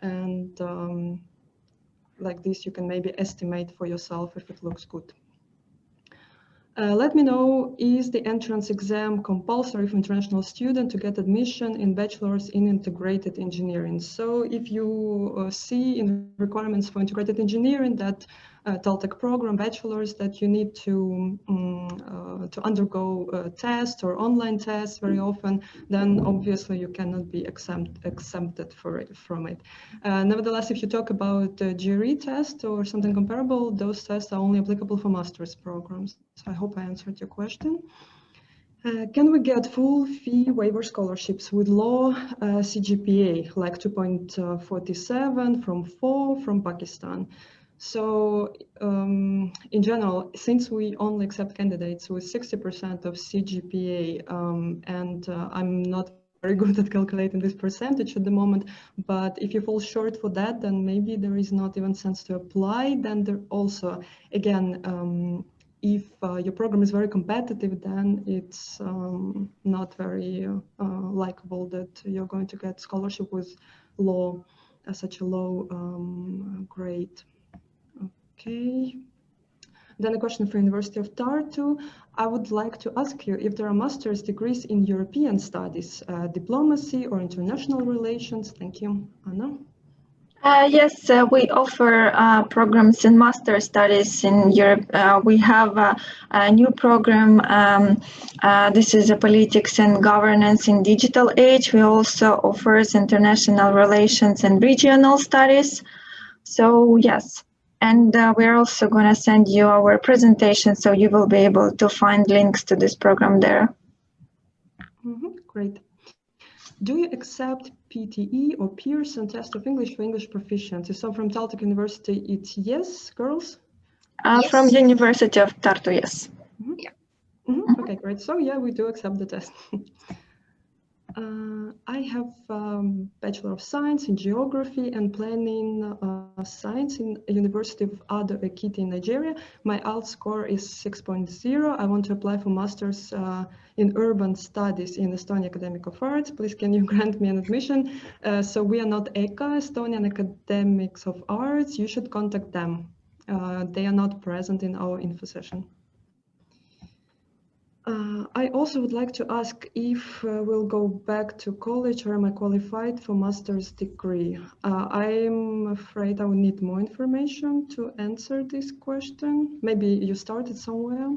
and like this, you can maybe estimate for yourself if it looks good. Let me know, is the entrance exam compulsory for international student to get admission in bachelor's in integrated engineering? So if you see in requirements for integrated engineering that TalTech program bachelor's that you need to undergo a test or online tests very often, then obviously you cannot be exempted from it. Nevertheless, if you talk about the GRE test or something comparable, those tests are only applicable for master's programs. So I hope I answered your question. Can we get full fee waiver scholarships with low CGPA, like 2.47 from 4 from Pakistan? So in general, since we only accept candidates with 60% of CGPA, and I'm not very good at calculating this percentage at the moment, but if you fall short for that, then maybe there is not even sense to apply. Then there also, again, if your program is very competitive, then it's not very likable that you're going to get scholarship with such a low grade. Okay. Then a question for University of Tartu. I would like to ask you if there are master's degrees in European studies, diplomacy or international relations. Thank you. Anna? Yes, we offer programs in master studies in Europe. We have a new program. This is a politics and governance in digital age. We also offers international relations and regional studies. So yes, and we're also going to send you our presentation, so you will be able to find links to this program there. Great. Do you accept PTE or Pearson test of English for English proficiency? So from Tallinn University, it's yes, girls? Yes. From University of Tartu, yes. Yeah. Okay, great. So yeah, we do accept the test. I have Bachelor of Science in Geography and Planning Science in University of Ado Ekiti in Nigeria. My IELTS score is 6.0. I want to apply for Masters in Urban Studies in Estonian Academic of Arts. Please, can you grant me an admission? So we are not EKA, Estonian Academics of Arts. You should contact them. They are not present in our info session. I also would like to ask if we'll go back to college or am I qualified for master's degree? I'm afraid I will need more information to answer this question. Maybe you started somewhere,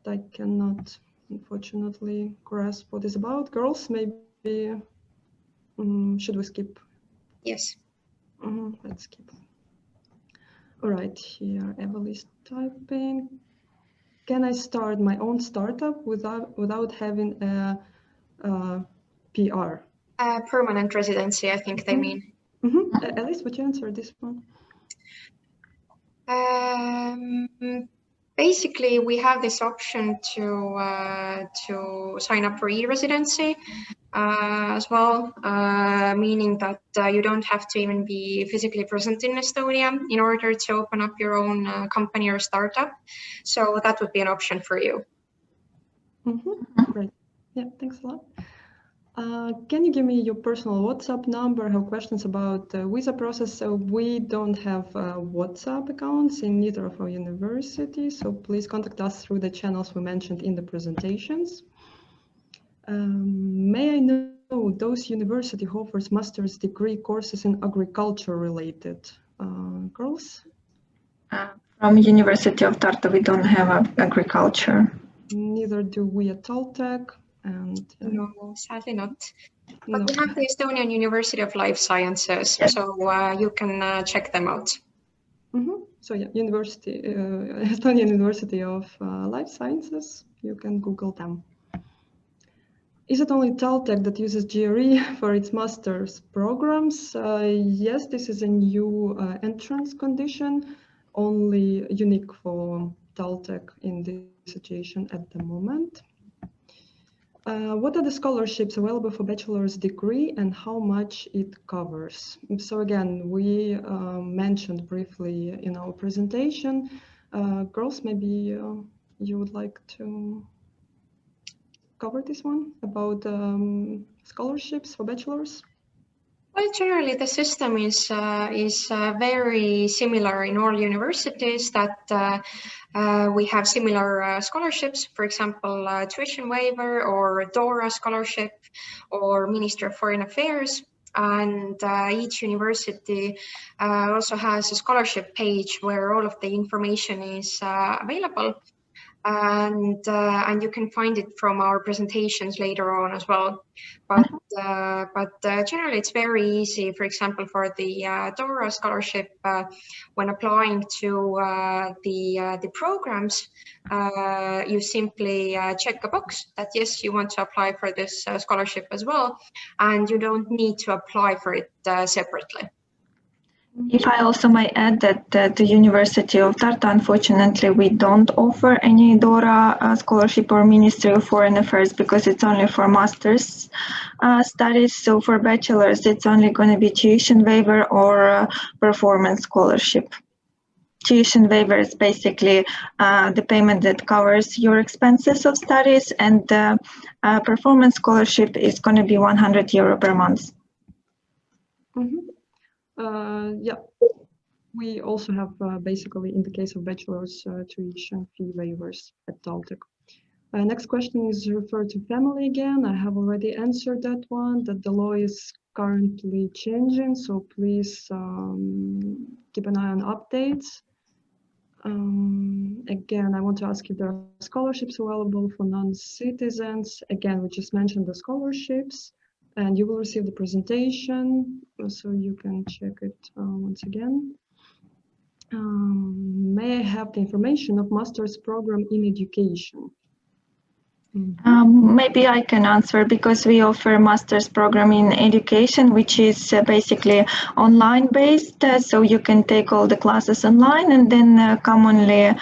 but I cannot, unfortunately, grasp what it's about. Girls, maybe, should we skip? Yes. Let's skip. All right, here, Elis is typing. Can I start my own startup without having a PR? Permanent residency, I think they mean. Elis, would you answer this one? Basically, we have this option to sign up for e-residency as well, meaning that you don't have to even be physically present in Estonia in order to open up your own company or startup. So that would be an option for you. Great. Yeah, thanks a lot. Can you give me your personal WhatsApp number? I have questions about the visa process. So we don't have WhatsApp accounts in neither of our universities. So please contact us through the channels we mentioned in the presentations. May I know those university who offers master's degree courses in agriculture related? Girls? From University of Tartu, we don't have agriculture. Neither do we at TalTech. And no, sadly not. But no. we have the Estonian University of Life Sciences, so you can check them out. So yeah, Estonian University of Life Sciences, you can Google them. Is it only TalTech that uses GRE for its master's programs? Yes, this is a new entrance condition, only unique for TalTech in this situation at the moment. What are the scholarships available for bachelor's degree and how much it covers? So again, we mentioned briefly in our presentation. Girls, maybe you would like to cover this one about scholarships for bachelors? Well, generally, the system is very similar in all universities, that we have similar scholarships, for example, tuition waiver or Dora Scholarship or Ministry of Foreign Affairs. And each university also has a scholarship page where all of the information is available. and you can find it from our presentations later on as well. But generally, it's very easy. For example, for the Dora Scholarship, when applying to the programs, you simply check a box that yes, you want to apply for this scholarship as well, and you don't need to apply for it separately. If I also might add that the University of Tartu, unfortunately, we don't offer any Dora scholarship or Ministry of Foreign Affairs because it's only for master's studies. So for bachelors, it's only going to be tuition waiver or performance scholarship. Tuition waiver is basically the payment that covers your expenses of studies, and the performance scholarship is going to be €100 per month. Yeah, we also have basically in the case of bachelors tuition fee waivers at TalTech. Next question is referred to family again. I have already answered that one, that the law is currently changing, so please keep an eye on updates. Again, I want to ask if there are scholarships available for non-citizens. Again, we just mentioned the scholarships, and you will receive the presentation, so you can check it once again. May I have the information of master's program in education? Maybe I can answer, because we offer master's program in education, which is basically online based. So you can take all the classes online and then come only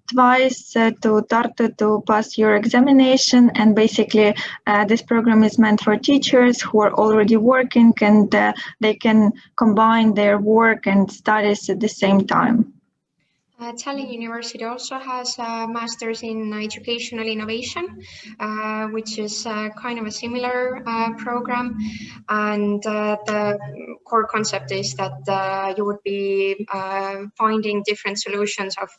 twice to Tartu to pass your examination. And basically this program is meant for teachers who are already working, and they can combine their work and studies at the same time. Tallinn University also has a Master's in Educational Innovation, which is kind of a similar program. And the core concept is that you would be finding different solutions of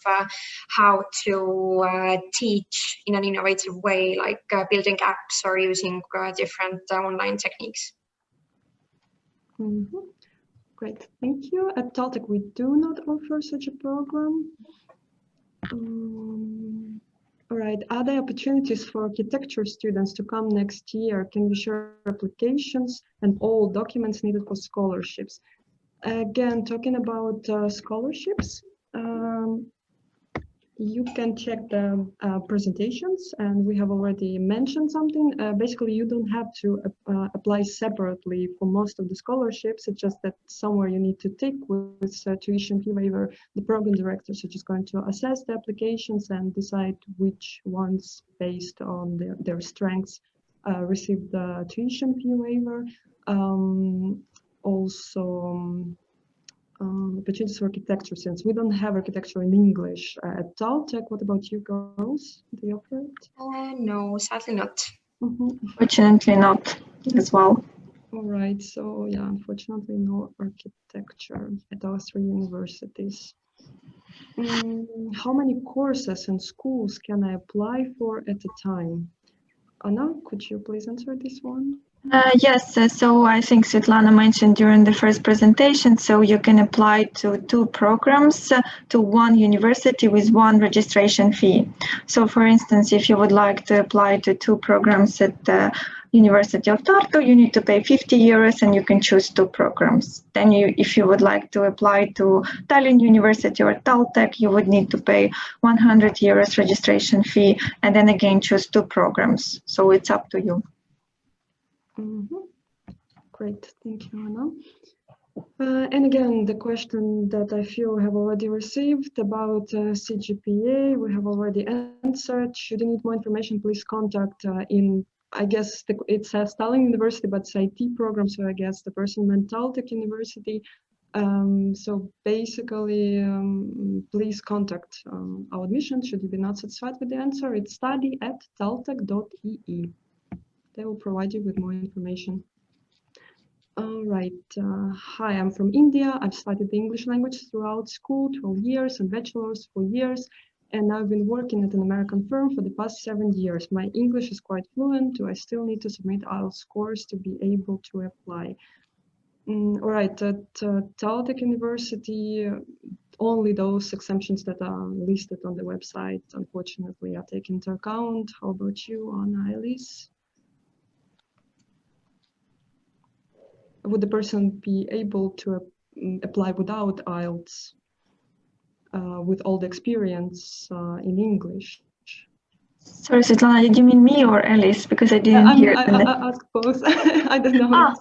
how to teach in an innovative way, like building apps or using different online techniques. Great, thank you. At TalTech, we do not offer such a program. All right, are there opportunities for architecture students to come next year? Can we share applications and all documents needed for scholarships? Again, talking about scholarships, you can check the presentations, and we have already mentioned something. Basically, you don't have to apply separately for most of the scholarships. It's just that somewhere you need to tick with tuition fee waiver. The program directors are just going to assess the applications and decide which ones, based on their strengths, receive the tuition fee waiver. Also, opportunities for architecture, since we don't have architecture in English at TalTech. What about you girls? Do you offer it? No, sadly not. Fortunately not as well. All right, so yeah, unfortunately no architecture at our 3 universities. How many courses and schools can I apply for at a time? Anna, could you please answer this one? Yes, so I think Svitlana mentioned during the first presentation, so you can apply to 2 programs to 1 university with 1 registration fee. So for instance, if you would like to apply to 2 programs at the University of Tartu, you need to pay €50 and you can choose 2 programs. Then if you would like to apply to Tallinn University or TalTech, you would need to pay €100 registration fee and then again choose 2 programs. So it's up to you. Great, thank you, Anna. And again, the question that I feel we have already received about CGPA, we have already answered. Should you need more information, please contact I guess it says Tallinn University, but it's IT program, so I guess the person meant TalTech University. So basically, please contact our admission should you be not satisfied with the answer. It's study@taltech.ee. They will provide you with more information. All right. Hi, I'm from India. I've studied the English language throughout school, 12 years, and bachelor's 4 years. And I've been working at an American firm for the past 7 years. My English is quite fluent. Do I still need to submit IELTS scores to be able to apply? All right. At TalTech University, only those exemptions that are listed on the website, unfortunately, are taken into account. How about you, Anna, Elis? Would the person be able to apply without IELTS with all the experience in English? Sorry, Svitlana, did you mean me or Elis? Because I didn't hear. I asked both. I don't know.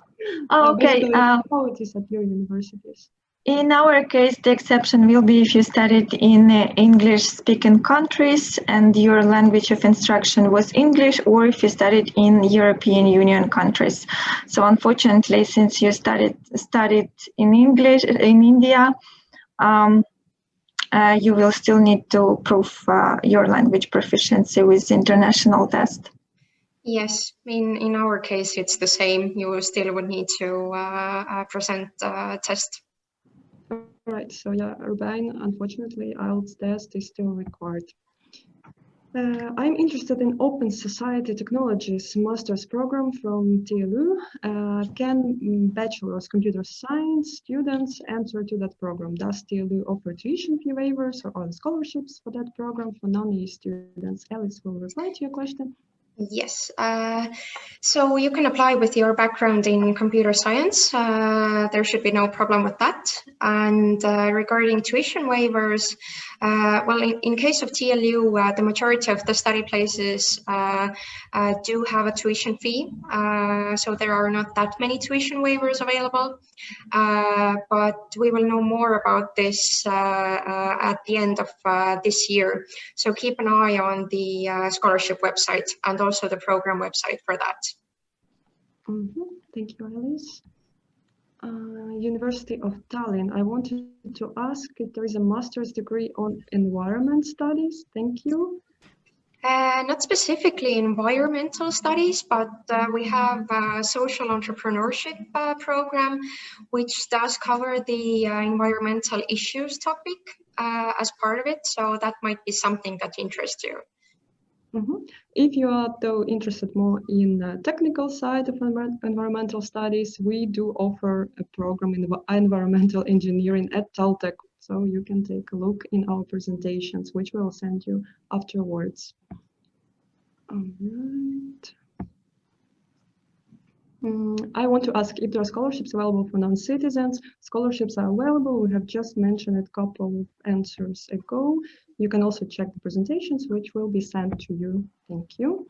Okay. How it is at your universities? In our case, the exception will be if you studied in English-speaking countries and your language of instruction was English, or if you studied in European Union countries. So unfortunately, since you studied in English in India, you will still need to prove your language proficiency with international test. Yes, in our case, it's the same. You still would need to present a test. Right, so yeah, Rebane, unfortunately, IELTS test is still required. I'm interested in Open Society Technologies Master's Program from TLU. Can Bachelors Computer Science students enter to that program? Does TLU offer tuition fee waivers or other scholarships for that program for non-EU students? Elis will reply to your question. Yes, so you can apply with your background in computer science. There should be no problem with that. And regarding tuition waivers, well, in case of TLU, the majority of the study places do have a tuition fee. So there are not that many tuition waivers available. But we will know more about this at the end of this year. So keep an eye on the scholarship website and also the program website for that. Thank you, Elis. University of Tallinn, I wanted to ask if there is a master's degree on environment studies. Thank you. Not specifically environmental studies, but we have a social entrepreneurship program, which does cover the environmental issues topic as part of it. So that might be something that interests you. If you are though interested more in the technical side of environmental studies, we do offer a program in environmental engineering at TalTech. So you can take a look in our presentations, which we'll send you afterwards. All right. I want to ask if there are scholarships available for non-citizens. Scholarships are available. We have just mentioned it a couple of answers ago. You can also check the presentations, which will be sent to you. Thank you.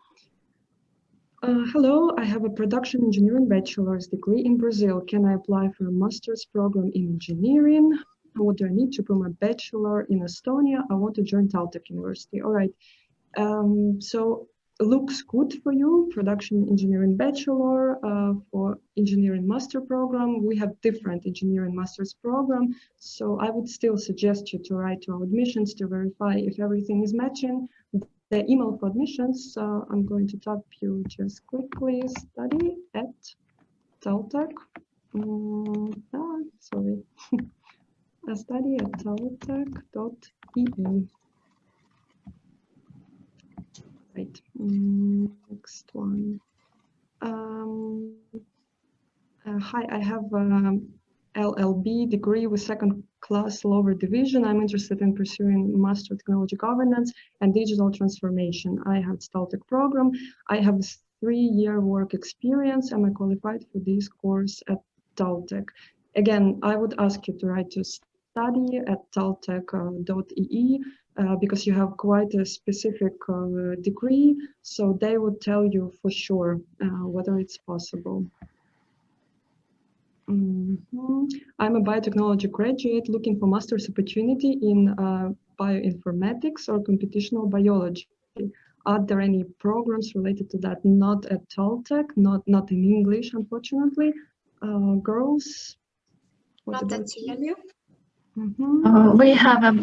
Hello, I have a production engineering bachelor's degree in Brazil. Can I apply for a master's program in engineering? What do I need to prove my bachelor in Estonia? I want to join TalTech University. All right. So looks good for you, production engineering bachelor. For engineering master program, we have different engineering master's program, so I would still suggest you to write to our admissions to verify if everything is matching. The email for admissions, I'm going to tap you just quickly, study at TalTech. Sorry. Study at taltech.eu. Right, next one. Hi, I have LLB degree with second class lower division. I'm interested in pursuing Master Technology Governance and Digital Transformation. I have TalTech program. I have a 3-year work experience. Am I qualified for this course at TalTech? Again, I would ask you to write to study at taltech.ee. Because you have quite a specific degree, so they would tell you for sure whether it's possible. I'm a biotechnology graduate looking for master's opportunity in bioinformatics or computational biology. Are there any programs related to that? Not at TalTech, not in English, unfortunately. Girls? Not at TLU. We have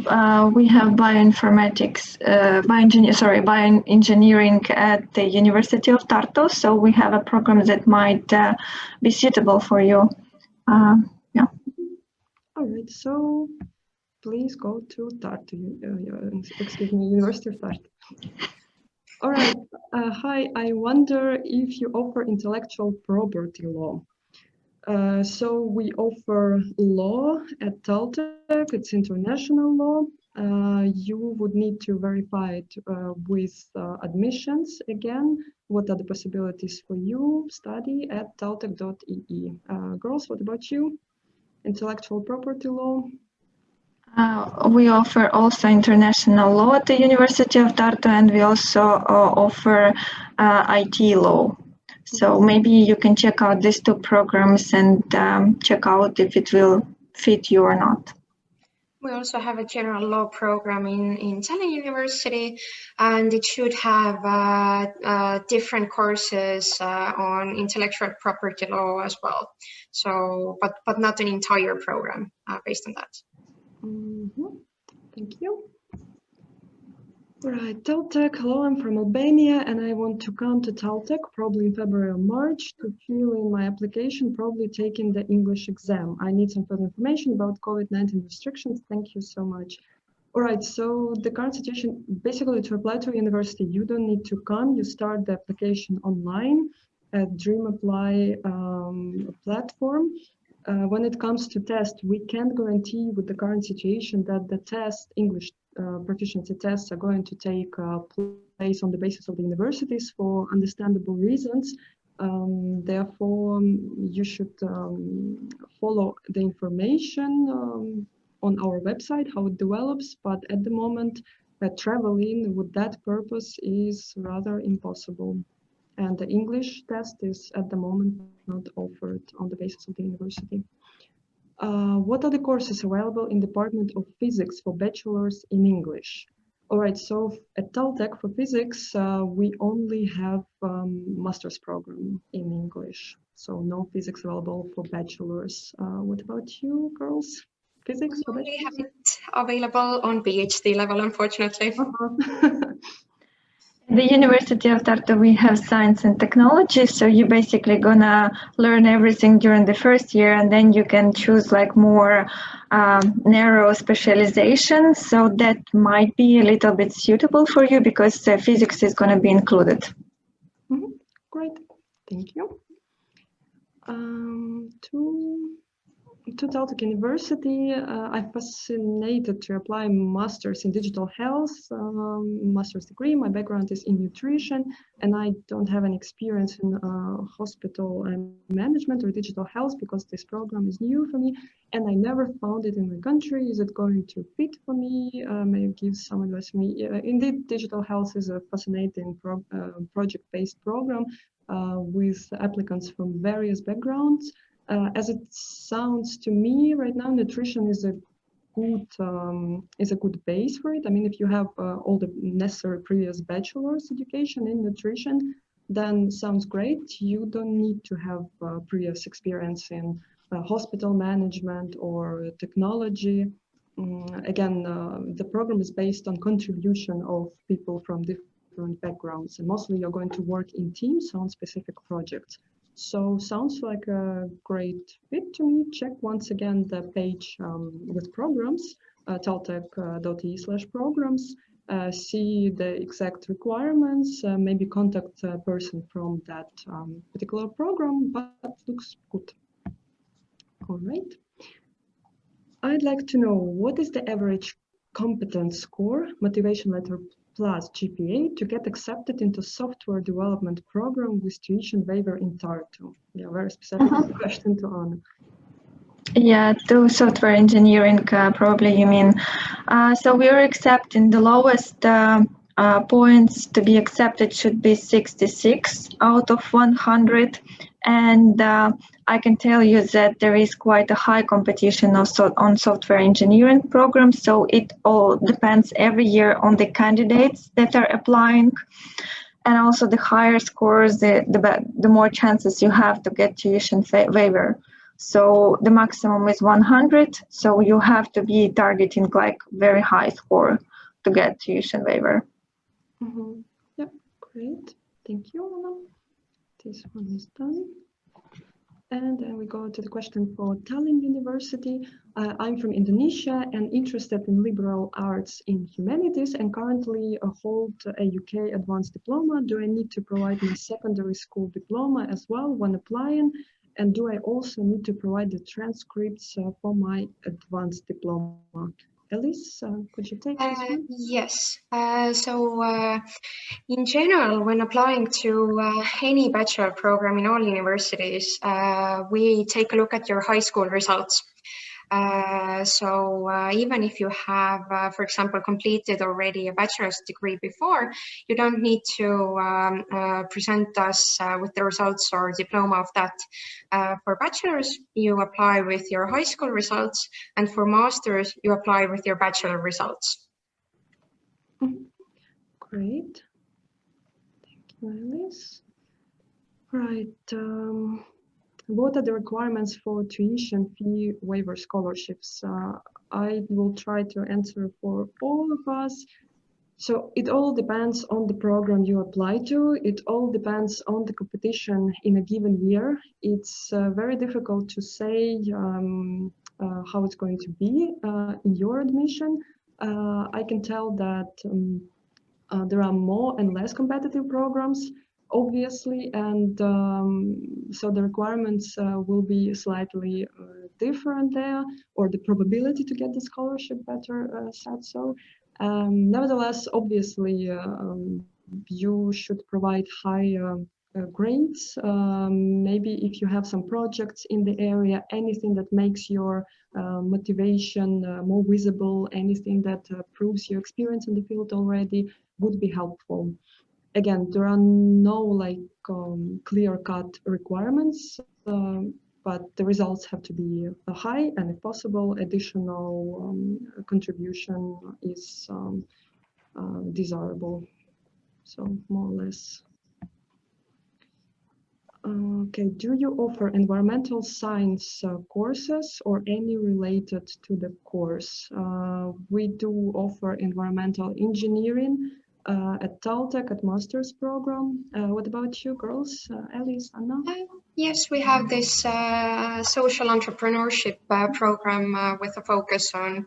bioinformatics, bioengineering at the University of Tartu. So we have a program that might be suitable for you. Yeah. All right. So please go to Tartu. Excuse me, University of Tartu. All right. Hi. I wonder if you offer intellectual property law. So we offer law at TalTech. It's international law. You would need to verify it with admissions again. What are the possibilities for you? Study at taltech.ee. Girls, what about you? Intellectual property law? We offer also international law at the University of Tartu, and we also offer IT law. So maybe you can check out these two programs and check out if it will fit you or not. We also have a general law program in Tallinn University, and it should have different courses on intellectual property law as well. So, but not an entire program based on that. Thank you. Right, TalTech. Hello, I'm from Albania and I want to come to TalTech probably in February or March to fill in my application, probably taking the English exam. I need some further information about COVID-19 restrictions. Thank you so much. All right, so the current situation, basically to apply to a university, you don't need to come. You start the application online at Dream Apply platform. When it comes to test, we can't guarantee with the current situation that the test, English proficiency tests, are going to take place on the basis of the universities for understandable reasons. Therefore, you should follow the information on our website, how it develops, but at the moment, traveling with that purpose is rather impossible. And the English test is at the moment not offered on the basis of the university. What are the courses available in Department of Physics for bachelors in English? All right, so at TalTech for physics, we only have master's program in English. So no physics available for bachelors. What about you, girls? Physics for bachelors? We have it available on PhD level, unfortunately. At the University of Tartu, we have science and technology, so you're basically gonna learn everything during the first year, and then you can choose like more narrow specialization. So that might be a little bit suitable for you because physics is gonna be included. Great, thank you. To TalTech University, I'm fascinated to apply master's in digital health, master's degree. My background is in nutrition, and I don't have any experience in hospital management or digital health because this program is new for me, and I never found it in my country. Is it going to fit for me? Maybe give some advice for me. Indeed, digital health is a fascinating project-based program with applicants from various backgrounds. As it sounds to me right now, nutrition is a good base for it. I mean, if you have all the necessary previous bachelor's education in nutrition, then sounds great. You don't need to have previous experience in hospital management or technology. Again, the program is based on contribution of people from different backgrounds, and mostly you're going to work in teams on specific projects. So sounds like a great fit to me. Check once again the page with programs, taltech.ee/programs. See the exact requirements, maybe contact a person from that particular program, but looks good. All right. I'd like to know what is the average competence score, motivation letter plus GPA to get accepted into software development program with tuition waiver in Tartu? Yeah, very specific question to Anna. Yeah, to software engineering, probably you mean. So we are accepting the lowest points to be accepted should be 66 out of 100. And I can tell you that there is quite a high competition also on software engineering programs. So it all depends every year on the candidates that are applying. And also the higher scores, the more chances you have to get tuition waiver. So the maximum is 100. So you have to be targeting like very high score to get tuition waiver. Yep, great. Thank you, Anna. This one is done. And then we go to the question for Tallinn University. I'm from Indonesia and interested in liberal arts in humanities and currently hold a UK advanced diploma. Do I need to provide my secondary school diploma as well when applying? And do I also need to provide the transcripts for my advanced diploma? Elis, could you take this one? Yes. In general, when applying to any bachelor program in all universities, we take a look at your high school results. Even if you have, for example, completed already a bachelor's degree before, you don't need to present us with the results or diploma of that. For bachelor's, you apply with your high school results, and for master's, you apply with your bachelor results. Great. Thank you, Elis. Right. What are the requirements for tuition fee waiver scholarships? I will try to answer for all of us. So it all depends on the program you apply to. It all depends on the competition in a given year. It's very difficult to say how it's going to be in your admission. I can tell that there are more and less competitive programs, obviously, and so the requirements will be slightly different there, or the probability to get the scholarship better said so. Nevertheless, obviously, you should provide high grades. Maybe if you have some projects in the area, anything that makes your motivation more visible, anything that proves your experience in the field already would be helpful. Again, there are no like clear-cut requirements, but the results have to be high, and if possible, additional contribution is desirable. So more or less. Okay, do you offer environmental science courses or any related to the course? We do offer environmental engineering at TalTech at Master's Program. What about you girls? Elis, Anna? Yes, we have this social entrepreneurship program with a focus on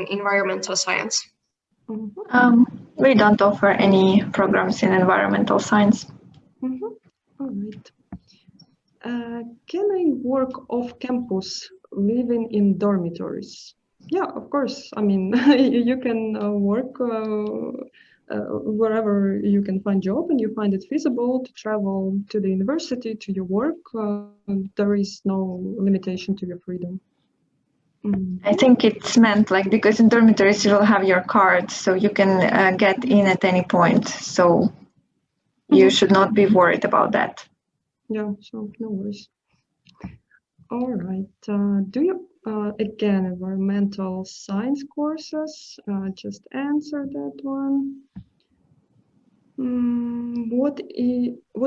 environmental science. Mm-hmm. We don't offer any programs in environmental science. Mm-hmm. All right. Can I work off campus, living in dormitories? Yeah, of course. I mean, you can work wherever you can find job and you find it feasible to travel to the university, to your work. There is no limitation to your freedom. I think it's meant like because in dormitories you will have your card, so you can get in at any point. So you should not be worried about that. Yeah, so no worries. All right. Do you, again, environmental science courses? Just answer that one. What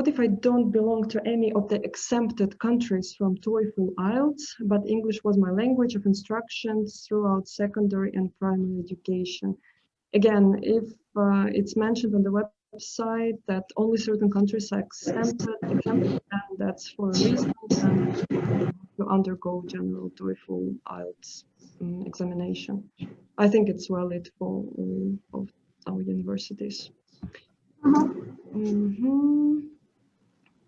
if I don't belong to any of the exempted countries from TOEFL Ielts, but English was my language of instruction throughout secondary and primary education? Again, if it's mentioned on the website that only certain countries are exempted, and that's for a reason, and to undergo general TOEFL Ielts examination. I think it's valid for all of our universities. Mm-hmm.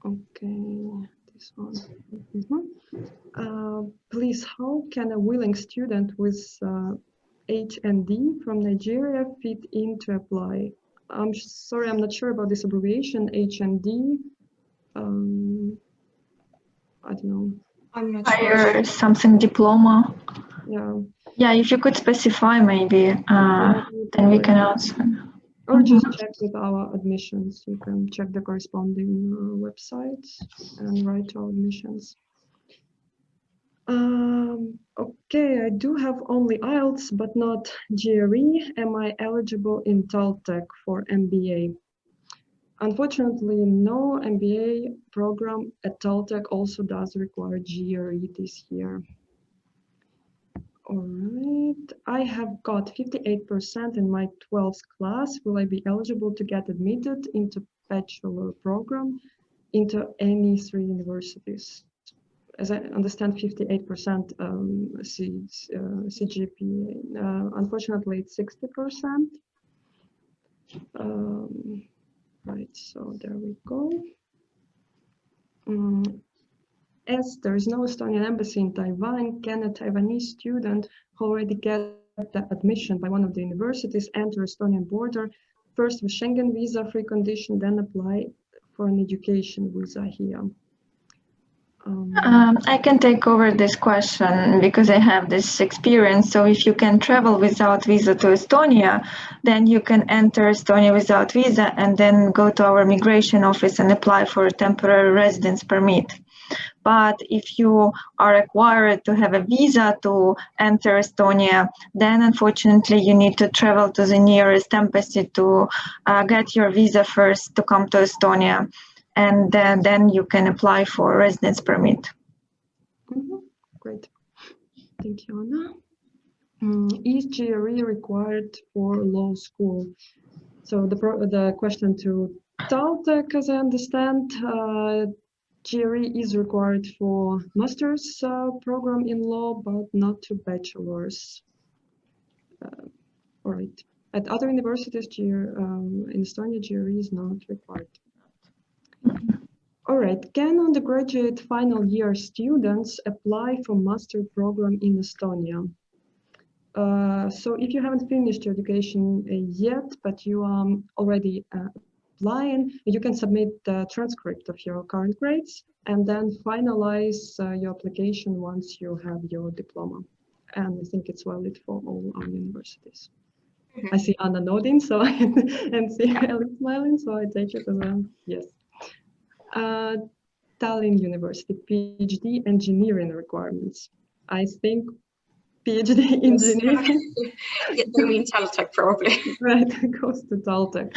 Okay, this one. Mm-hmm. Please, how can a willing student with HND from Nigeria fit in to apply? I'm sorry, I'm not sure about this abbreviation, HND. I don't know. I'm not Higher sure. something diploma. Yeah. Yeah, if you could specify maybe, then we can answer. Or just check with our admissions. You can check the corresponding websites and write to our admissions. Okay, I do have only IELTS, but not GRE. Am I eligible in TalTech for MBA? Unfortunately, no. MBA program at TalTech also does require GRE this year. All right, I have got 58% in my 12th class. Will I be eligible to get admitted into Bachelor Program into any 3 universities? As I understand, 58% CGPA. Unfortunately, it's 60%. Right, so there we go. As there is no Estonian embassy in Taiwan, can a Taiwanese student who already get the admission by one of the universities enter Estonian border, first with Schengen visa free condition, then apply for an education visa here? I can take over this question because I have this experience. So if you can travel without visa to Estonia, then you can enter Estonia without visa and then go to our migration office and apply for a temporary residence permit. But if you are required to have a visa to enter Estonia, then unfortunately you need to travel to the nearest embassy to get your visa first to come to Estonia. And then you can apply for a residence permit. Great. Thank you, Anna. Is GRE required for law school? So the question to TalTech, as I understand, GRE is required for master's program in law, but not to bachelors. All right. At other universities, in Estonia, GRE is not required. All right, can undergraduate final year students apply for master program in Estonia? So if you haven't finished your education yet, but you are already applying, you can submit the transcript of your current grades and then finalize your application once you have your diploma. And I think it's valid for all our universities. I see Anna nodding, so and see Elis smiling, so I take it as a yes. Tallinn University PhD engineering requirements. I think PhD engineering. You mean TalTech probably. Right, goes to TalTech.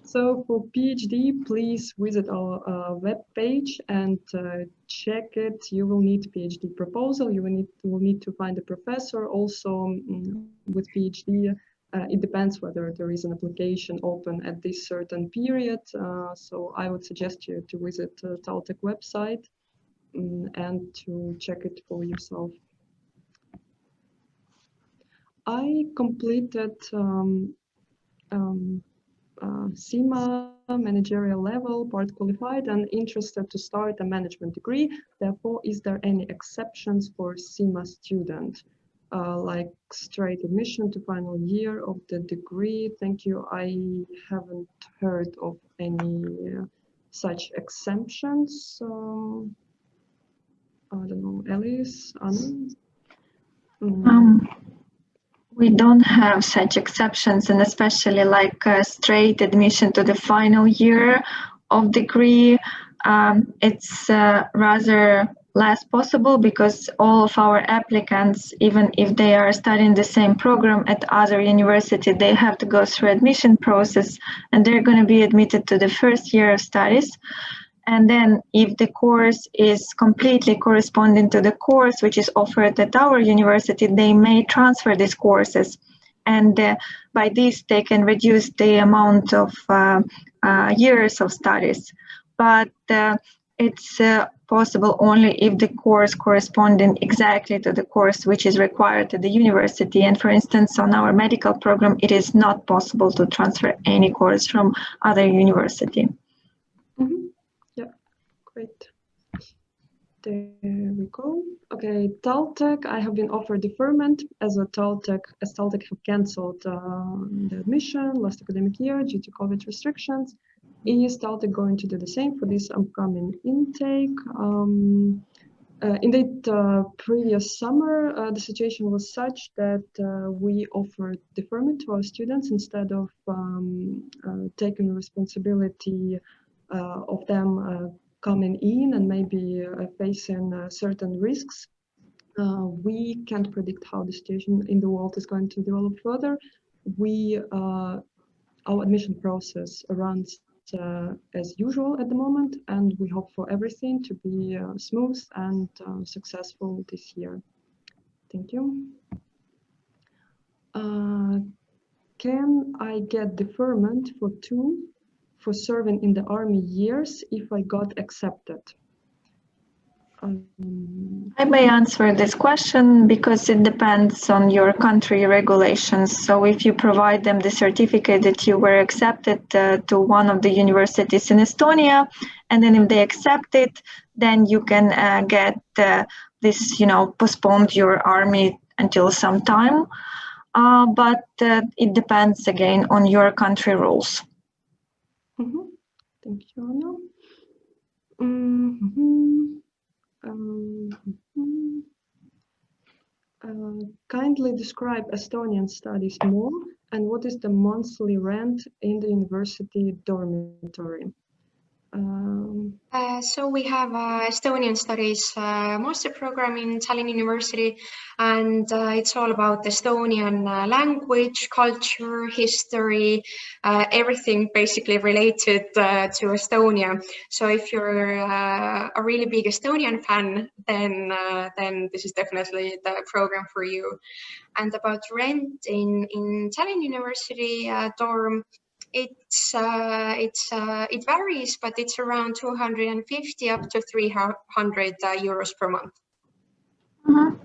So for PhD, please visit our web page and check it. You will need PhD proposal. You will need to find a professor. Also with PhD, it depends whether there is an application open at this certain period. So I would suggest you to visit TalTech website and to check it for yourself. I completed CIMA managerial level, part qualified, and interested to start a management degree. Therefore, is there any exceptions for CIMA student? Like straight admission to final year of the degree? Thank you. I haven't heard of any such exemptions. I don't know, Elis, Anna? We don't have such exceptions, and especially like straight admission to the final year of degree, it's rather less possible because all of our applicants, even if they are studying the same program at other university, they have to go through admission process and they're going to be admitted to the first year of studies. And then if the course is completely corresponding to the course which is offered at our university, they may transfer these courses. And by this, they can reduce the amount of years of studies. But it's possible only if the course corresponding exactly to the course which is required at the university. And for instance, on our medical program, it is not possible to transfer any course from other university. Great. There we go. Okay, TalTech, I have been offered deferment as TalTech have cancelled the admission last academic year due to COVID restrictions. Is TalTech going to do the same for this upcoming intake? Indeed, previous summer, the situation was such that we offered deferment to our students instead of taking responsibility of them coming in and maybe facing certain risks. We can't predict how the situation in the world is going to develop further. Our admission process runs as usual at the moment, and we hope for everything to be smooth and successful this year. Thank you. Can I get deferment for serving in the army years if I got accepted? I may answer this question because it depends on your country regulations. So if you provide them the certificate that you were accepted to one of the universities in Estonia, and then if they accept it, then you can get this, postponed your army until some time. But it depends again on your country rules. Mm-hmm. Thank you, Anna. Mm-hmm. Kindly describe Estonian studies more, and what is the monthly rent in the university dormitory? So we have Estonian Studies Master Program in Tallinn University, and it's all about Estonian language, culture, history, everything basically related to Estonia. So if you're a really big Estonian fan, then this is definitely the program for you. And about rent in Tallinn University dorm, it varies, but it's around 250 up to 300 euros per month. Mm-hmm.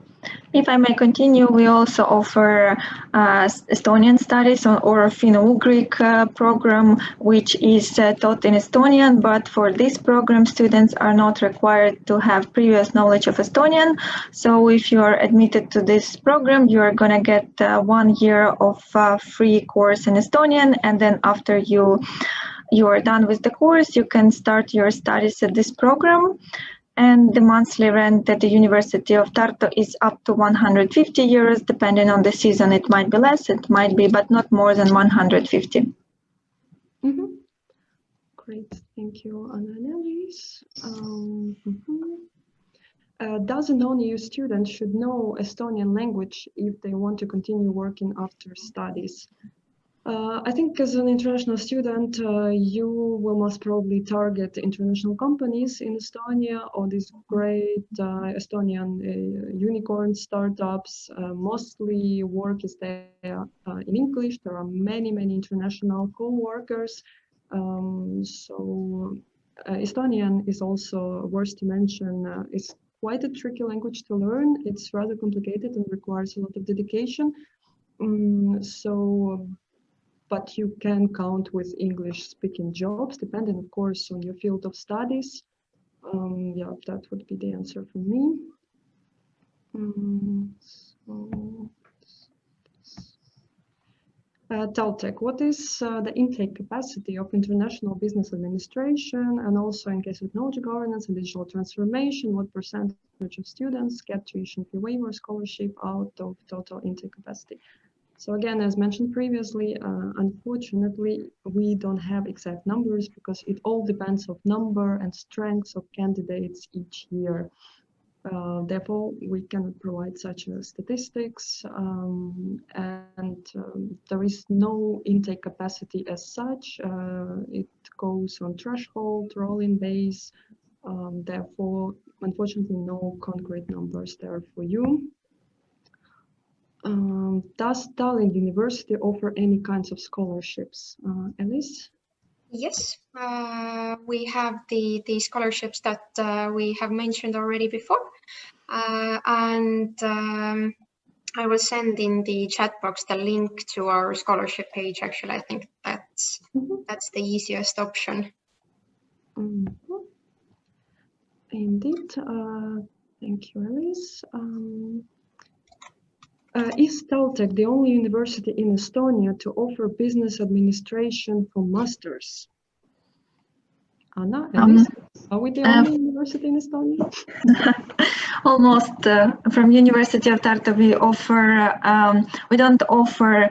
If I may continue, we also offer Estonian studies or Phenologic program, which is taught in Estonian, but for this program, students are not required to have previous knowledge of Estonian. So if you are admitted to this program, you are going to get 1 year of free course in Estonian, and then after you are done with the course, you can start your studies at this program. And the monthly rent at the University of Tartu is up to 150 euros, depending on the season. It might be less, it might be, but not more than 150. Mm-hmm. Great, thank you, Anna and Elis. Does a non-EU student should know Estonian language if they want to continue working after studies? I think as an international student, you will most probably target international companies in Estonia or these great Estonian unicorn startups. Mostly work is there in English. There are many international co-workers. So Estonian is also worth to mention. It's quite a tricky language to learn. It's rather complicated and requires a lot of dedication. But you can count with English-speaking jobs, depending, of course, on your field of studies. Yeah, that would be the answer for me. TalTech, what is the intake capacity of international business administration, and also in case of technology governance and digital transformation, what percentage of students get tuition fee waiver scholarship out of total intake capacity? So again, as mentioned previously, unfortunately, we don't have exact numbers because it all depends on number and strengths of candidates each year. Therefore, we cannot provide such statistics, and there is no intake capacity as such. It goes on threshold, rolling base. Therefore, unfortunately, no concrete numbers there for you. Does Tallinn University offer any kinds of scholarships? Elis? Yes, we have the scholarships that we have mentioned already before. And I will send in the chat box the link to our scholarship page. Actually, I think that's the easiest option. Indeed. Thank you, Elis. Is TalTech the only university in Estonia to offer business administration for masters? Anna, Elis, are we the only university in Estonia? Almost. From University of Tartu, we don't offer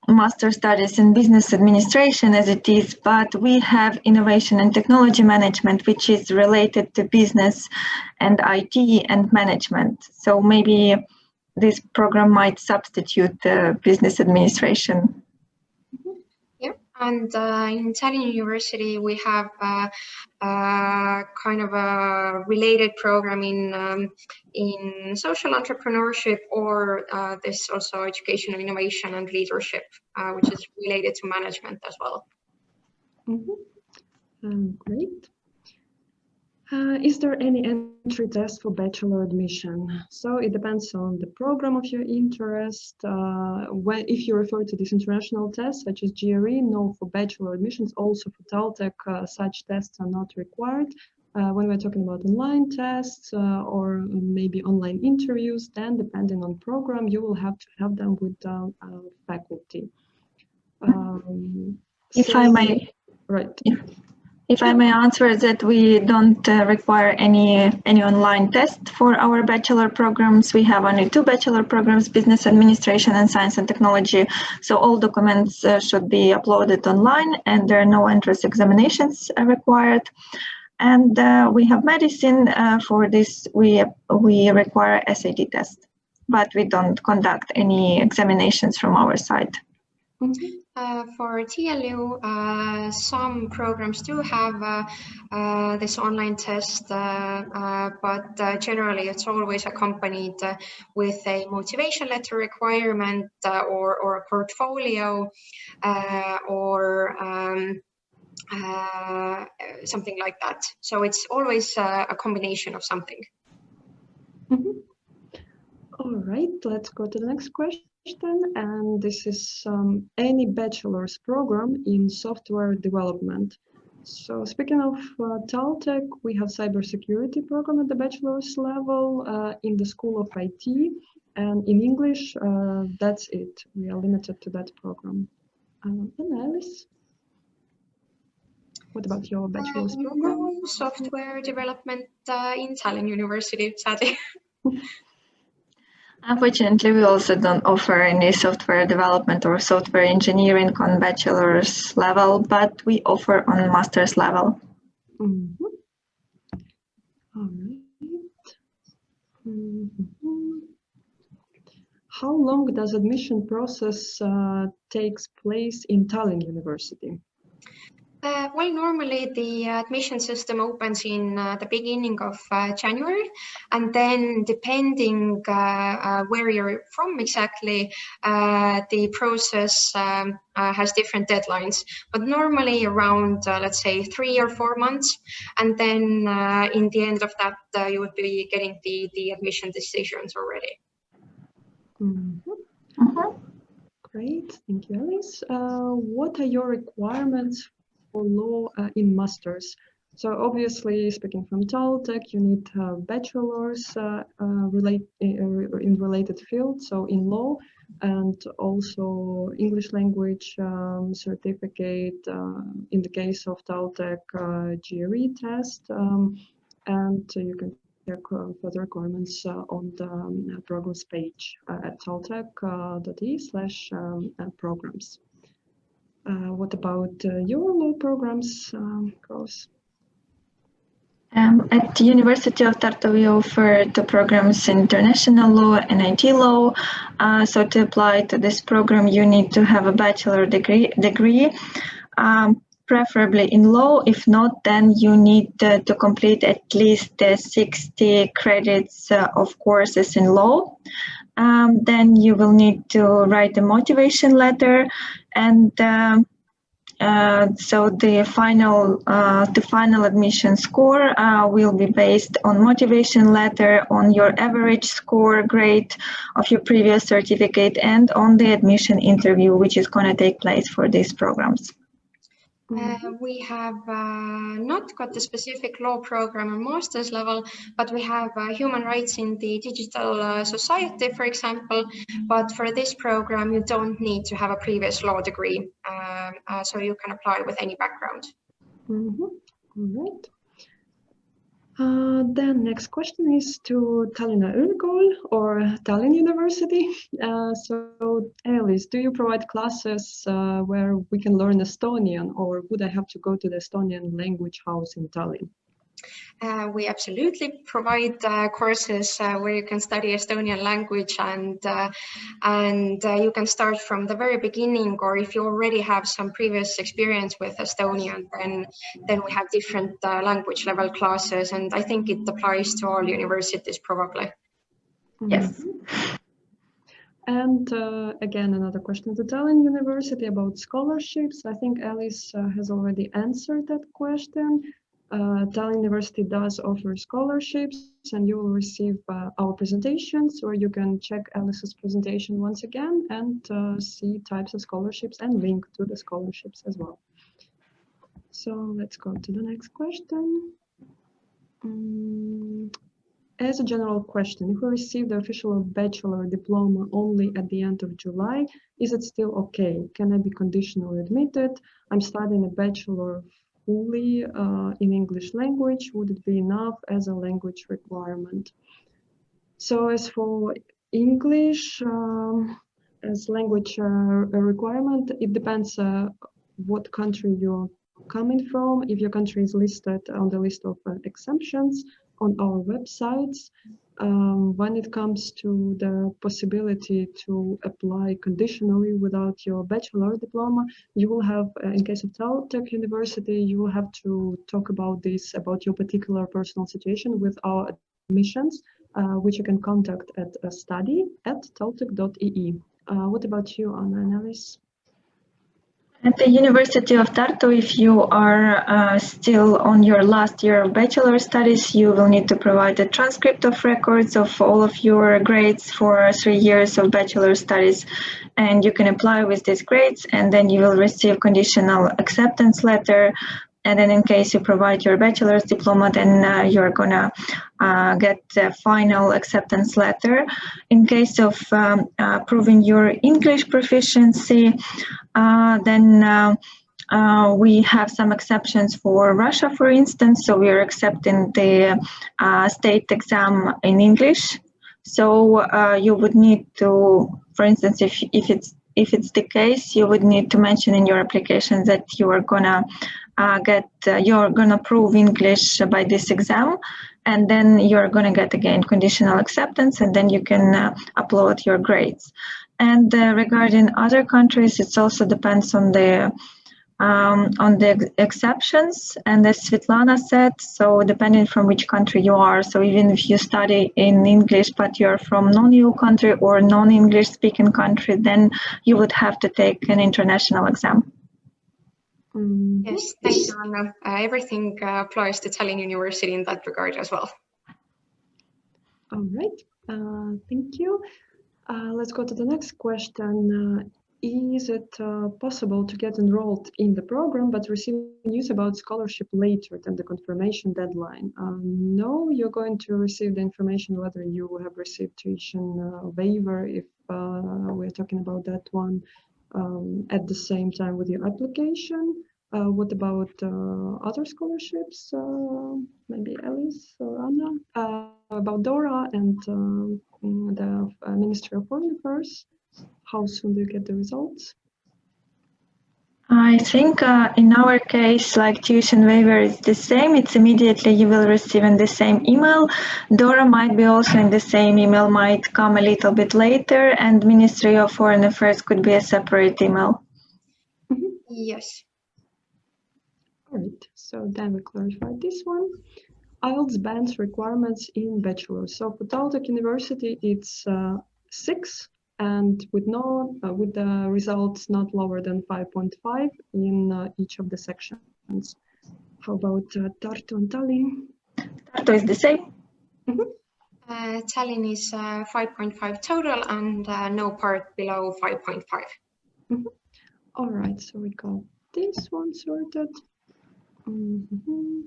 master studies in business administration as it is, but we have innovation and technology management, which is related to business and IT and management. So maybe this program might substitute the business administration. Yeah, and in Tallinn University, we have kind of a related program in social entrepreneurship, or there's also education, innovation, and leadership, which is related to management as well. Great. Is there any entry test for bachelor admission? So it depends on the program of your interest. If you refer to these international tests such as GRE, no, for bachelor admissions, also for TalTech, such tests are not required. When we're talking about online tests or maybe online interviews, then depending on program, you will have to have them with faculty. If I may, right. If I may answer that, we don't require any online test for our bachelor programs. We have only 2 bachelor programs, Business Administration and Science and Technology. So all documents should be uploaded online, and there are no entrance examinations required. And we have medicine. For this, we require SAT test, but we don't conduct any examinations from our side. Mm-hmm. For TLU, some programs do have this online test, but generally it's always accompanied with a motivation letter requirement or a portfolio or something like that. So it's always a combination of something. Mm-hmm. All right, let's go to the next question. And this is any bachelor's program in software development. So speaking of TalTech, we have cybersecurity program at the bachelor's level in the School of IT, and in English, that's it. We are limited to that program. And Elis, what about your bachelor's program? No software development in Tallinn University, sadly. Unfortunately, we also don't offer any software development or software engineering on bachelor's level, but we offer on master's level. Mm-hmm. All right. Mm-hmm. How long does admission process takes place in Tallinn University? Well, normally the admission system opens in the beginning of January, and then depending where you're from exactly, the process has different deadlines, but normally around, let's say, 3 or 4 months. And then in the end of that, you would be getting the admission decisions already. Mm-hmm. Mm-hmm. Great, thank you, Elis. What are your requirements for law in masters? So obviously, speaking from TalTech, you need to have bachelors in related fields, so in law, and also English language certificate, in the case of TalTech, GRE test, and you can check further requirements on the programs page at taltech.e/programs. What about your law programs, Rose? At the University of Tartu, we offer 2 programs, international law and IT law. So to apply to this program, you need to have a bachelor degree, preferably in law. If not, then you need to complete at least 60 credits of courses in law. Then you will need to write a motivation letter, and so the final admission score will be based on motivation letter, on your average score grade of your previous certificate, and on the admission interview, which is going to take place for these programs. We have not got the specific law program on master's level, but we have human rights in the digital society, for example. But for this program, you don't need to have a previous law degree, so you can apply with any background. Mm-hmm. All right. Then next question is to Tallinna Ülikool or Tallinn University. So Elis, do you provide classes where we can learn Estonian, or would I have to go to the Estonian language house in Tallinn? We absolutely provide courses where you can study Estonian language, and you can start from the very beginning, or if you already have some previous experience with Estonian, then we have different language level classes, and I think it applies to all universities probably. Yes. And again, another question to Tallinn University about scholarships. I think Elis has already answered that question. Tallinn University does offer scholarships, and you will receive our presentations, where you can check Elis's presentation once again and see types of scholarships and link to the scholarships as well. So let's go to the next question. As a general question, if we receive the official bachelor diploma only at the end of July, is it still okay? Can I be conditionally admitted? I'm studying a bachelor fully in English language. Would it be enough as a language requirement? So as for English as language requirement, it depends what country you're coming from. If your country is listed on the list of exemptions on our websites, when it comes to the possibility to apply conditionally without your bachelor diploma, you will have, in case of TalTech University, you will have to talk about this, about your particular personal situation with our admissions, which you can contact at study@taltech.ee. What about you, Anna and Elis? At the University of Tartu, if you are still on your last year of bachelor studies, you will need to provide a transcript of records of all of your grades for 3 years of bachelor studies, and you can apply with these grades, and then you will receive conditional acceptance letter. And then in case you provide your bachelor's diploma, then you're gonna get the final acceptance letter. In case of proving your English proficiency, then we have some exceptions for Russia, for instance. So we are accepting the state exam in English. So you would need to, for instance, if it's the case, you would need to mention in your application that you are gonna you're gonna prove English by this exam, and then you're gonna get again conditional acceptance, and then you can upload your grades. And regarding other countries, it also depends on the exceptions. And as Svitlana said, so depending from which country you are, so even if you study in English but you're from non-EU country or non-English speaking country, then you would have to take an international exam. Yes, thank you, Anna. Everything applies to Tallinn University in that regard as well. All right, thank you. Let's go to the next question. Is it possible to get enrolled in the program but receive news about scholarship later than the confirmation deadline? No, you're going to receive the information whether you have received tuition waiver, if we're talking about that one, at the same time with your application. What about other scholarships? Maybe Elis or Anna? About Dora and the Ministry of Foreign Affairs. How soon do you get the results? I think in our case, like tuition waiver is the same. It's immediately you will receive in the same email. Dora might be also in the same email, might come a little bit later, and Ministry of Foreign Affairs could be a separate email. Mm-hmm. Yes. All right, so then we clarified this one. Ielts bans requirements in bachelors. So for TalTech University, it's 6. And with the results not lower than 5.5 in each of the sections. How about Tartu and Tallinn? Tartu is the same. Mm-hmm. Tallinn is 5.5 total and no part below 5.5. Mm-hmm. All right, so we got this one sorted. Mm-hmm.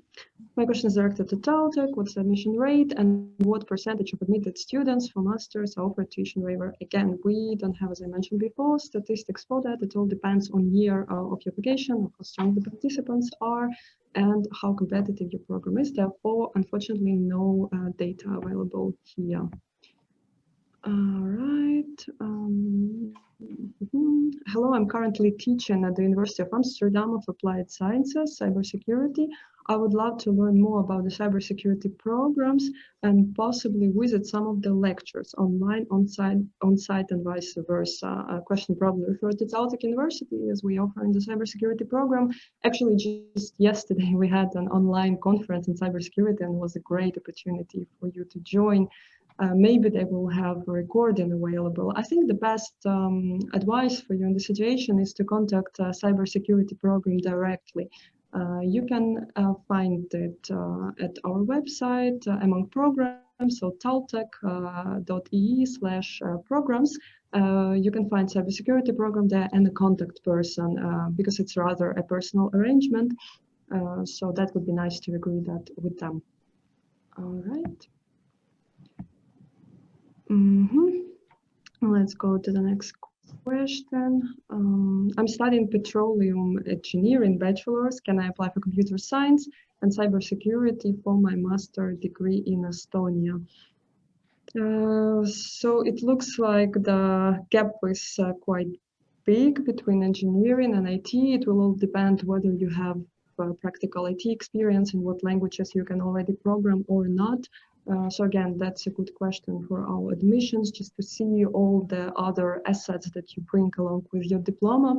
My question is directed to TalTech. What's the admission rate and what percentage of admitted students for masters offer tuition waiver? Again, we don't have, as I mentioned before, statistics for that. It all depends on year of your application, of how strong the participants are, and how competitive your program is. Therefore, unfortunately, no data available here. All right. Hello, I'm currently teaching at the University of Amsterdam of Applied Sciences, Cybersecurity. I would love to learn more about the cybersecurity programs and possibly visit some of the lectures online, on-site, and vice versa. A question probably referred to TalTech University, as we offer in the cybersecurity program. Actually, just yesterday we had an online conference in cybersecurity, and it was a great opportunity for you to join. Maybe they will have a recording available. I think the best advice for you in this situation is to contact a cybersecurity program directly. You can find it at our website among programs, so TalTech.ee/programs. You can find cybersecurity program there and a contact person because it's rather a personal arrangement. So that would be nice to agree that with them. All right. Let's go to the next question. I'm studying Petroleum Engineering Bachelors. Can I apply for computer science and cybersecurity for my master degree in Estonia? So it looks like the gap is quite big between engineering and IT. It will all depend whether you have practical IT experience and what languages you can already program or not. So again, that's a good question for our admissions, just to see all the other assets that you bring along with your diploma.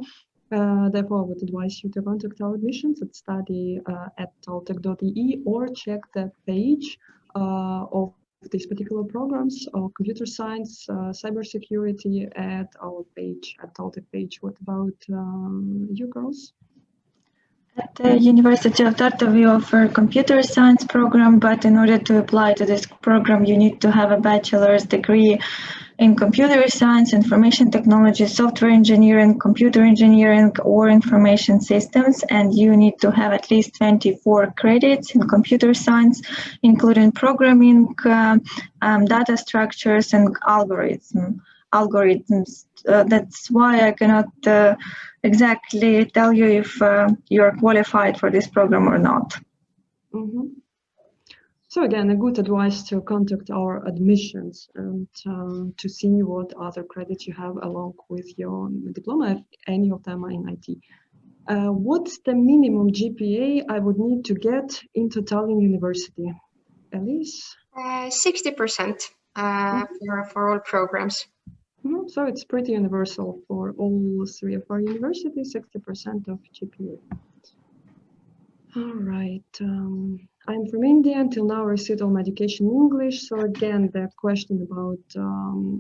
Therefore, I would advise you to contact our admissions at study@taltech.ee or check the page of these particular programs or computer science, cybersecurity at our page, at TalTech page. What about you girls? At the University of Tartu, we offer computer science program, but in order to apply to this program, you need to have a bachelor's degree in computer science, information technology, software engineering, computer engineering, or information systems, and you need to have at least 24 credits in computer science, including programming, data structures, and algorithms. That's why I cannot exactly tell you if you're qualified for this program or not. So again, a good advice to contact our admissions and to see what other credits you have along with your diploma, if any of them are in IT. What's the minimum GPA I would need to get into Tallinn University? Elis? 60% for all programs. So it's pretty universal for all three of our universities, 60% of GPA. All right. I'm from India. Until now, I received all my education in English. So again, the question about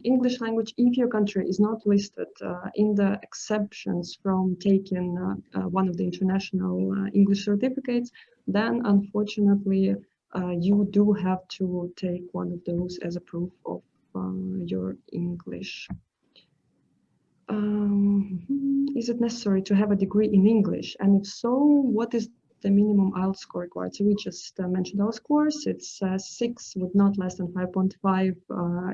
English language, if your country is not listed in the exceptions from taking one of the international English certificates, then unfortunately, you do have to take one of those as a proof of your English. Is it necessary to have a degree in English? And if so, what is the minimum IELTS score required? So we just mentioned our scores. It's 6 with not less than 5.5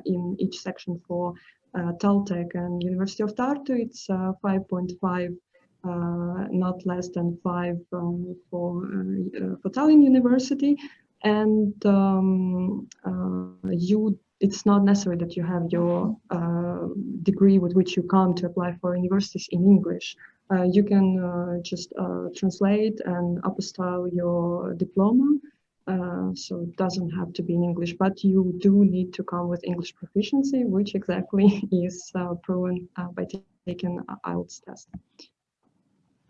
in each section for TalTech and University of Tartu. It's 5.5, not less than 5 for Tallinn University. And it's not necessary that you have your degree with which you come to apply for universities in English. You can just translate and apostille your diploma, so it doesn't have to be in English, but you do need to come with English proficiency, which exactly is proven by taking an IELTS test.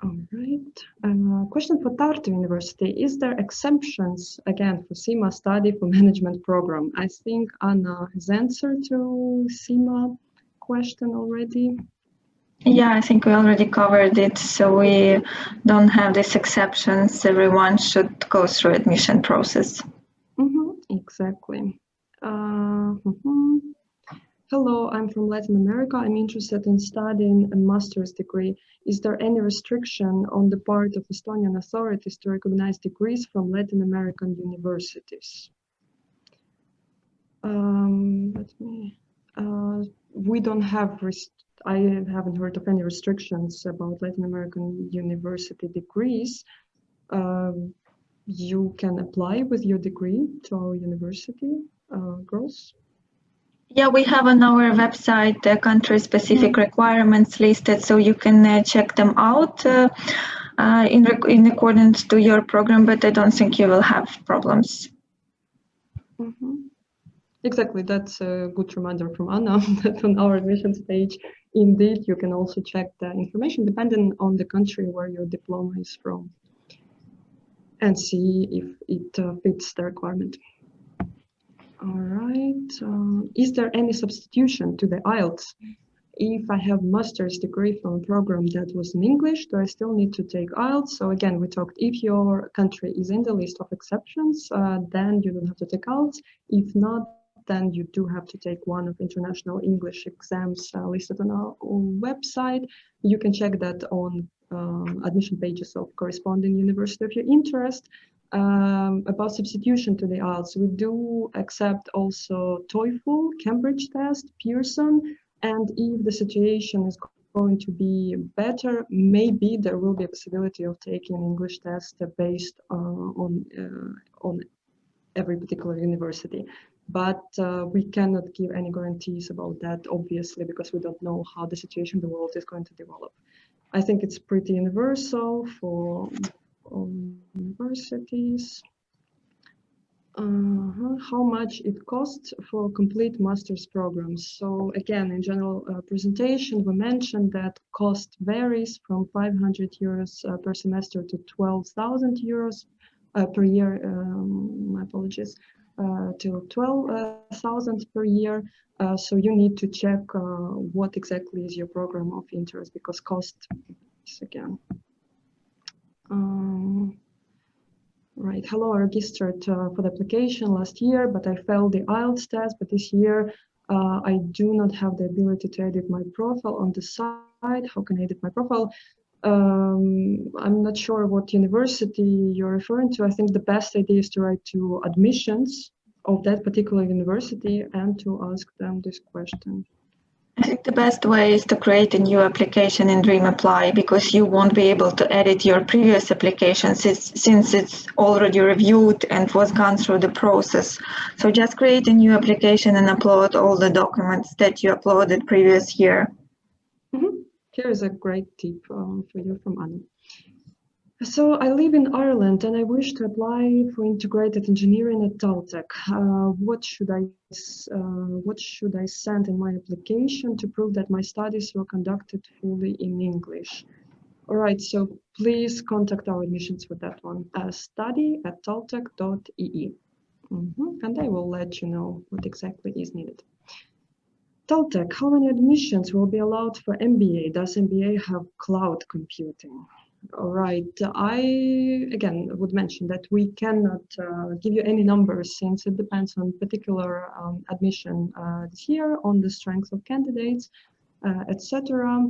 All right. Question for Tartu University. Is there exemptions, again, for CIMA study for management program? I think Anna has answered to CIMA question already. Yeah, I think we already covered it. So we don't have these exceptions. Everyone should go through admission process. Exactly. Hello, I'm from Latin America. I'm interested in studying a master's degree. Is there any restriction on the part of Estonian authorities to recognize degrees from Latin American universities? We don't have, I haven't heard of any restrictions about Latin American university degrees. You can apply with your degree to our university, girls. Yeah, we have on our website country-specific requirements listed, so you can check them out in accordance to your program, but I don't think you will have problems. Exactly, that's a good reminder from Anna that on our admissions page, indeed, you can also check the information depending on the country where your diploma is from and see if it fits the requirement. All right. Is there any substitution to the IELTS? If I have master's degree from a program that was in English, do I still need to take IELTS? So again, we talked, if your country is in the list of exceptions, then you don't have to take IELTS. If not, then you do have to take one of international English exams listed on our website. You can check that on admission pages of corresponding university of your interest. About substitution to the IELTS, we do accept also TOEFL, Cambridge test, Pearson, and if the situation is going to be better, maybe there will be a possibility of taking an English test based on every particular university. But we cannot give any guarantees about that, obviously, because we don't know how the situation in the world is going to develop. I think it's pretty universal for universities. How much it costs for complete master's programs. So again, in general presentation, we mentioned that cost varies from 500 euros per semester to 12,000 euros per year, my apologies, to 12,000 per year. So you need to check what exactly is your program of interest, because cost is again. Right, hello, I registered for the application last year, but I failed the IELTS test, but this year I do not have the ability to edit my profile on the site. How can I edit my profile? I'm not sure what university you're referring to. I think the best idea is to write to admissions of that particular university and to ask them this question. I think the best way is to create a new application in Dream Apply, because you won't be able to edit your previous application since it's already reviewed and was gone through the process. So just create a new application and upload all the documents that you uploaded previous year. Here is a great tip for you from Anna. So I live in Ireland and I wish to apply for integrated engineering at TalTech. What should I send in my application to prove that my studies were conducted fully in English? All right, so please contact our admissions with that one. study@taltech.ee, and I will let you know what exactly is needed. TalTech, how many admissions will be allowed for MBA? Does MBA have cloud computing? All right, I again would mention that we cannot give you any numbers, since it depends on particular admission this year, on the strength of candidates, etc.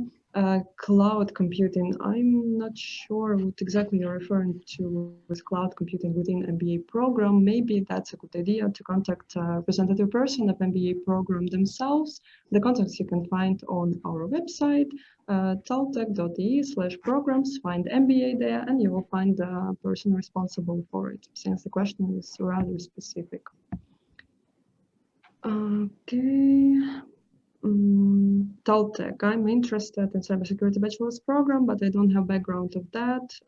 Cloud computing, I'm not sure what exactly you're referring to with cloud computing within MBA program. Maybe that's a good idea to contact a representative person of MBA program themselves. The contacts you can find on our website, taltech.ee/programs, find MBA there, and you will find the person responsible for it, since the question is rather specific. Okay. TalTech, I'm interested in cybersecurity bachelor's program, but I don't have background of that.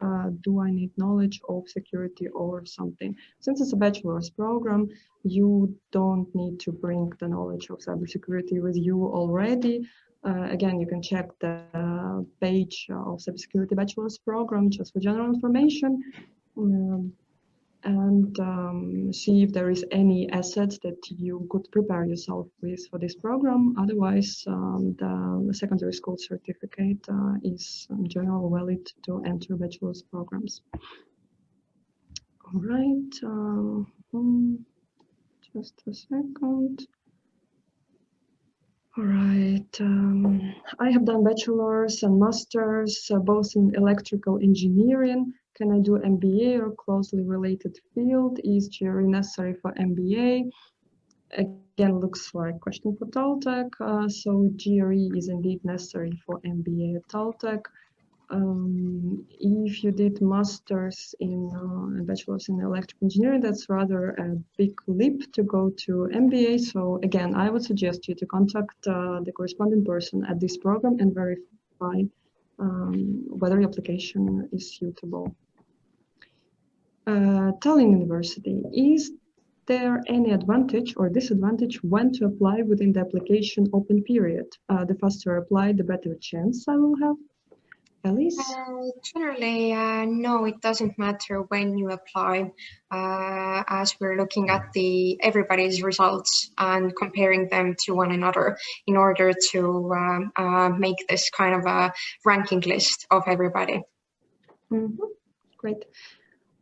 Do I need knowledge of security or something? Since it's a bachelor's program, you don't need to bring the knowledge of cybersecurity with you already. Again, you can check the page of cybersecurity bachelor's program just for general information. And see if there is any assets that you could prepare yourself with for this program. Otherwise, the secondary school certificate is in general valid to enter bachelor's programs. All right, just a second. All right, I have done bachelor's and master's both in electrical engineering. Can I do MBA or closely related field? Is GRE necessary for MBA? Again, looks like a question for TalTech. So GRE is indeed necessary for MBA at TalTech. If you did master's in bachelor's in electrical engineering, that's rather a big leap to go to MBA. So again, I would suggest you to contact the corresponding person at this program and verify whether your application is suitable. Tallinn University, is there any advantage or disadvantage when to apply within the application open period? The faster I apply, the better chance I will have. Elis? Generally, no, it doesn't matter when you apply, as we're looking at everybody's results and comparing them to one another in order to make this kind of a ranking list of everybody. Great.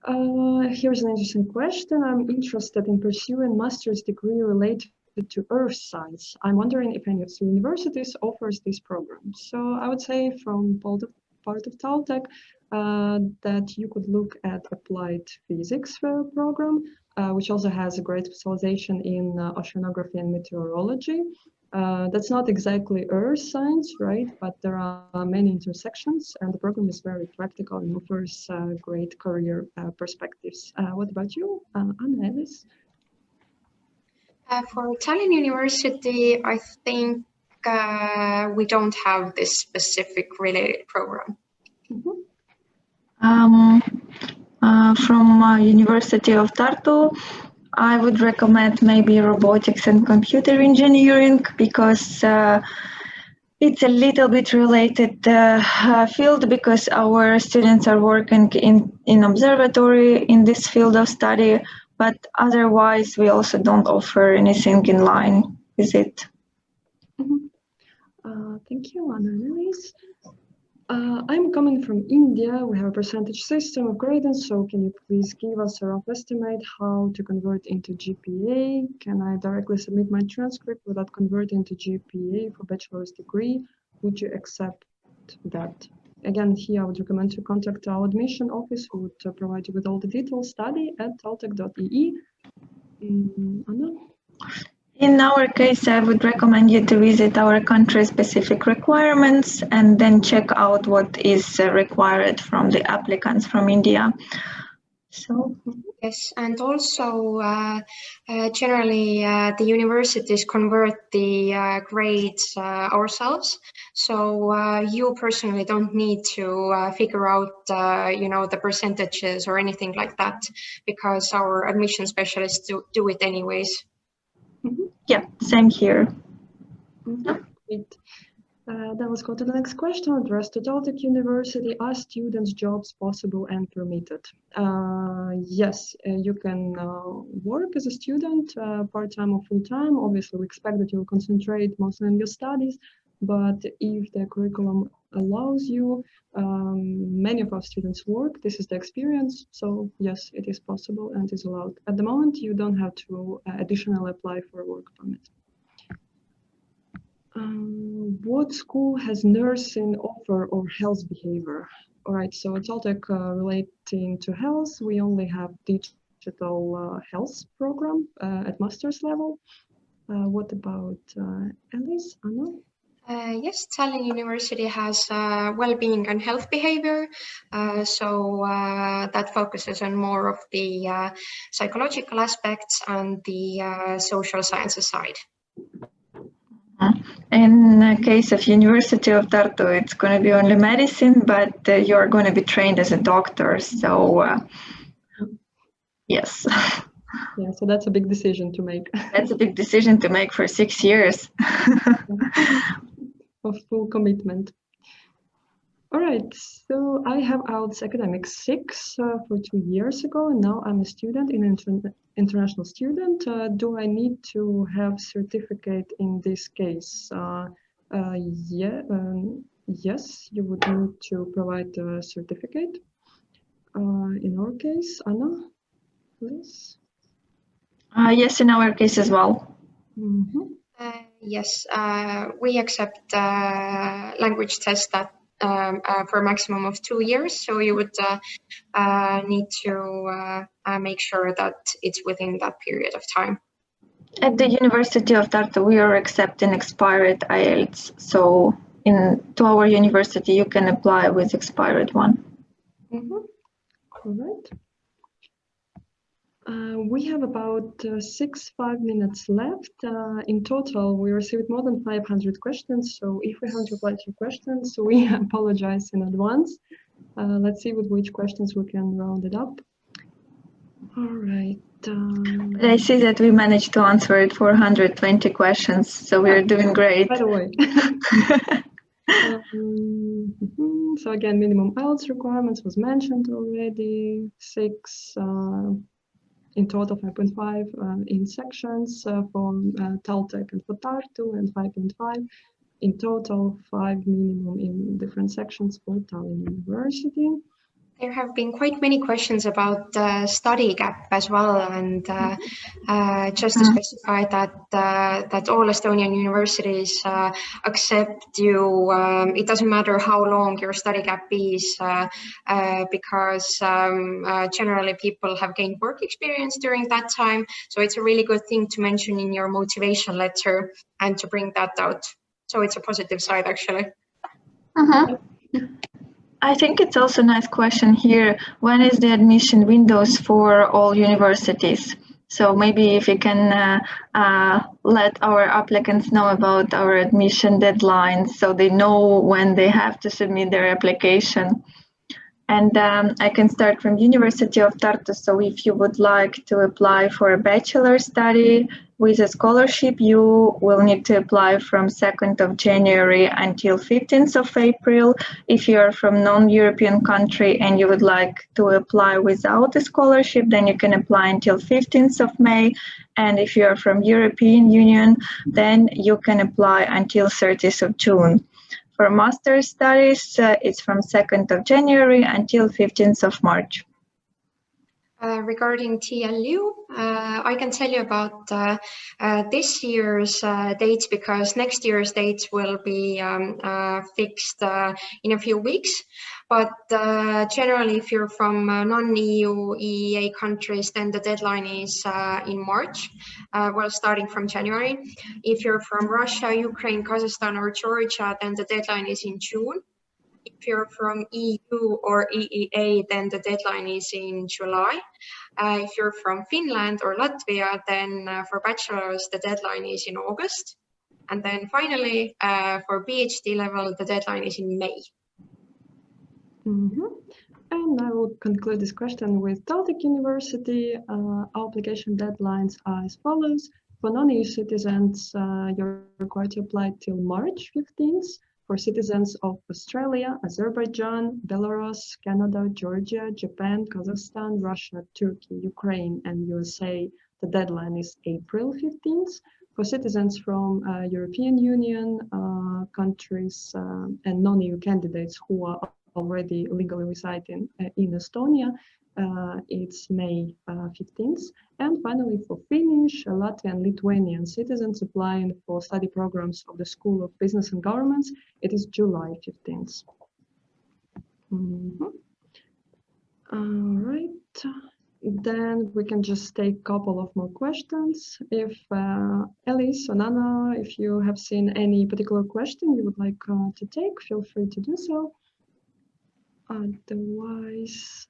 Here's an interesting question. I'm interested in pursuing master's degree related to earth science. I'm wondering if any of the universities offers this program. So I would say from part of TalTech that you could look at applied physics program, which also has a great specialization in oceanography and meteorology. That's not exactly earth science, right? But there are many intersections, and the program is very practical and offers great career perspectives. What about you, Anna, Elis? For Tallinn University, I think we don't have this specific related program. From University of Tartu, I would recommend maybe robotics and computer engineering because it's a little bit related field because our students are working in observatory in this field of study, but otherwise we also don't offer anything in line with it. Thank you, Anna and Elis. I'm coming from India. We have a percentage system of grading, so can you please give us a rough estimate how to convert into GPA? Can I directly submit my transcript without converting to GPA for bachelor's degree? Would you accept that? Again, here I would recommend to contact our admission office who would provide you with all the details. Study at taltech.ee. Anna? In our case, I would recommend you to visit our country-specific requirements and then check out what is required from the applicants from India. So. Yes, and also generally the universities convert the grades ourselves. So you personally don't need to figure out, the percentages or anything like that, because our admission specialists do it anyways. Yeah, same here. Great. Then let's go to the next question addressed to Tallinn University. Are students' jobs possible and permitted? Yes, you can work as a student part-time or full-time. Obviously, we expect that you will concentrate mostly on your studies, but if the curriculum allows you, many of our students work. This is the experience. So yes, it is possible and is allowed. At the moment, you don't have to additionally apply for a work permit. What school has nursing offer or health behavior? All right, so TalTech relating to health, we only have digital health program at master's level. What about Elis, Anna? Yes, Tallinn University has well-being and health behavior, so that focuses on more of the psychological aspects and the social sciences side. In the case of University of Tartu, it's going to be only medicine, but you're going to be trained as a doctor, so yes. Yeah, so that's a big decision to make. That's a big decision to make for 6 years. Of full commitment. All right, so I have IELTS Academic 6 for 2 years ago, and now I'm a student, international student. Do I need to have certificate in this case? Yes, you would need to provide a certificate. In our case, Anna, please. Yes, in our case as well. Yes, we accept language tests that for a maximum of 2 years. So you would need to make sure that it's within that period of time. At the University of Tartu, we are accepting expired IELTS. So to our university, you can apply with expired one. All right. We have about 5 minutes left. In total, we received more than 500 questions. So if we haven't replied to your questions, we apologize in advance. Let's see with which questions we can round it up. All right. I see that we managed to answer it 420 questions, so we're doing great. By the way. So again, minimum IELTS requirements was mentioned already. 6 in total, 5.5 in sections for TalTech and for Tartu, and 5.5 in total, 5 minimum in different sections for Tallinn University. There have been quite many questions about study gap as well, and just to specify that all Estonian universities accept you. It doesn't matter how long your study gap is, because generally people have gained work experience during that time. So it's a really good thing to mention in your motivation letter and to bring that out. So it's a positive side, actually. I think it's also a nice question here. When is the admission windows for all universities? So maybe if you can let our applicants know about our admission deadlines so they know when they have to submit their application. And I can start from University of Tartu. So if you would like to apply for a bachelor study with a scholarship, you will need to apply from 2nd of January until 15th of April. If you are from non-European country and you would like to apply without a scholarship, then you can apply until 15th of May. And if you are from European Union, then you can apply until 30th of June. For master's studies, it's from 2nd of January until 15th of March. Regarding TLU, I can tell you about this year's dates, because next year's dates will be fixed in a few weeks. But generally, if you're from non-EU, EEA countries, then the deadline is in March, well, starting from January. If you're from Russia, Ukraine, Kazakhstan, or Georgia, then the deadline is in June. If you're from EU or EEA, then the deadline is in July. If you're from Finland or Latvia, then for bachelors, the deadline is in August. And then finally, for PhD level, the deadline is in May. And I will conclude this question with TalTech University. Our application deadlines are as follows. For non-EU citizens, you're required to apply till March 15th. For citizens of Australia, Azerbaijan, Belarus, Canada, Georgia, Japan, Kazakhstan, Russia, Turkey, Ukraine, and USA, the deadline is April 15th. For citizens from European Union countries and non-EU candidates who are already legally residing in Estonia, it's May 15th. And finally, for Finnish, Latvian, Lithuanian citizens applying for study programs of the School of Business and Governments, it is July 15th. All right, then we can just take a couple of more questions. If Elis or Nana, if you have seen any particular question you would like to take, feel free to do so. Otherwise,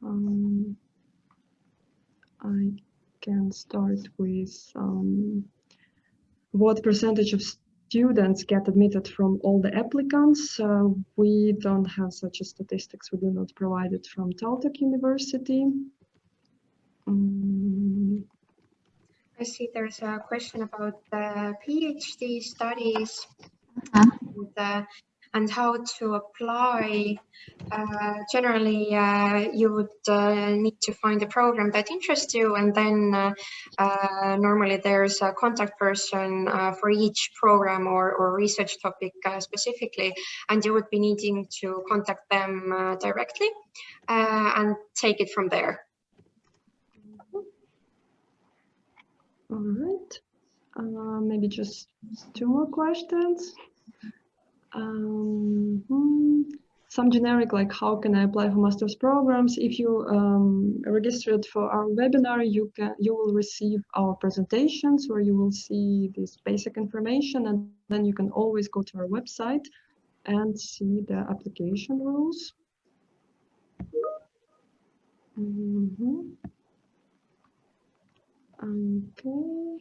I can start with what percentage of students get admitted from all the applicants. We don't have such a statistics. We do not provide it from TalTech University. I see there's a question about the PhD studies and how to apply. Generally, you would need to find a program that interests you, and then normally there's a contact person for each program or research topic specifically, and you would be needing to contact them directly and take it from there. All right, maybe just 2 more questions. Some generic, like how can I apply for master's programs? If you registered for our webinar, you will receive our presentations where you will see this basic information, and then you can always go to our website and see the application rules. Okay.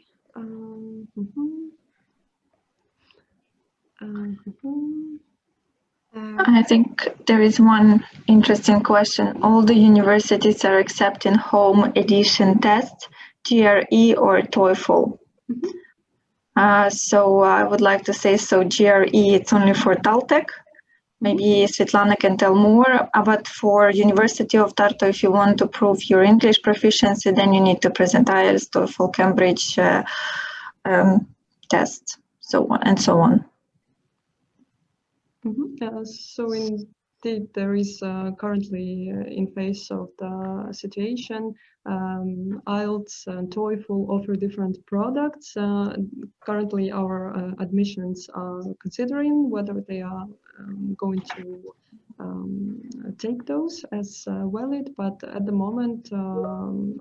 I think there is one interesting question. All the universities are accepting home edition tests, GRE or TOEFL. So I would like to say, so GRE, it's only for TalTech, Maybe Svitlana can tell more about for University of Tartu. If you want to prove your English proficiency, then you need to present IELTS, TOEFL, Cambridge tests, so on and so on. So indeed, there is currently in face of the situation, IELTS and TOEFL offer different products. Currently, our admissions are considering whether they are going to take those as valid, but at the moment,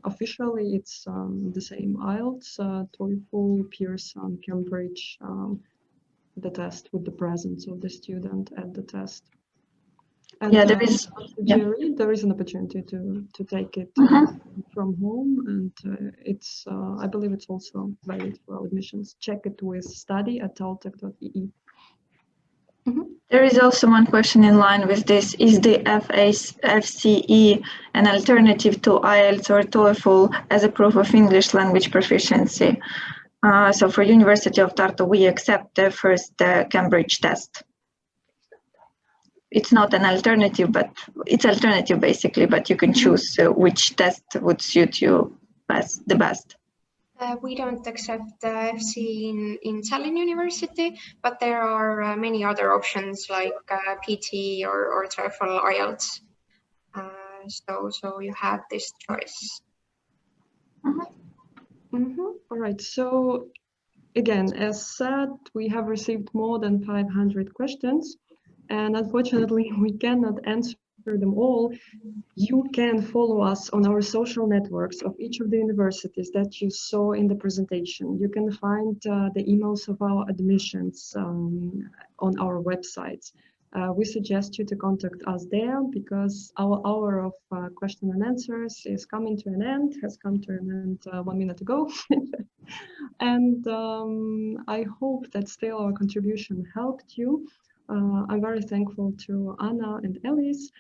officially, it's the same IELTS, TOEFL, Pearson, Cambridge, the test with the presence of the student at the test. And yeah, there is GRE, there is an opportunity to take it from home, and it's I believe it's also valid for admissions. Check it with study@taltech.ee. There is also one question in line with this. Is the FCE an alternative to IELTS or TOEFL as a proof of English language proficiency? So for University of Tartu, we accept the first Cambridge test. It's not an alternative, but it's alternative basically, but you can choose which test would suit you the best. We don't accept FC in Tallinn University, but there are many other options like PT or TOEFL, IELTS. So you have this choice. All right. So again, as said, we have received more than 500 questions, and unfortunately, we cannot answer them all. You can follow us on our social networks of each of the universities that you saw in the presentation. You can find the emails of our admissions on our websites. We suggest you to contact us there because our hour of question and answers is coming to an end, has come to an end 1 minute ago. And I hope that still our contribution helped you. I'm very thankful to Anna and Elis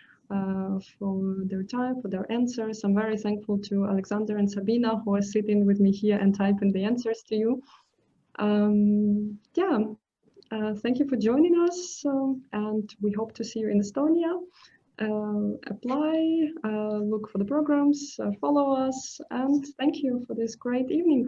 for their time, for their answers. I'm very thankful to Alexander and Sabina who are sitting with me here and typing the answers to you. Thank you for joining us, and we hope to see you in Estonia. Apply, look for the programs, follow us, and thank you for this great evening.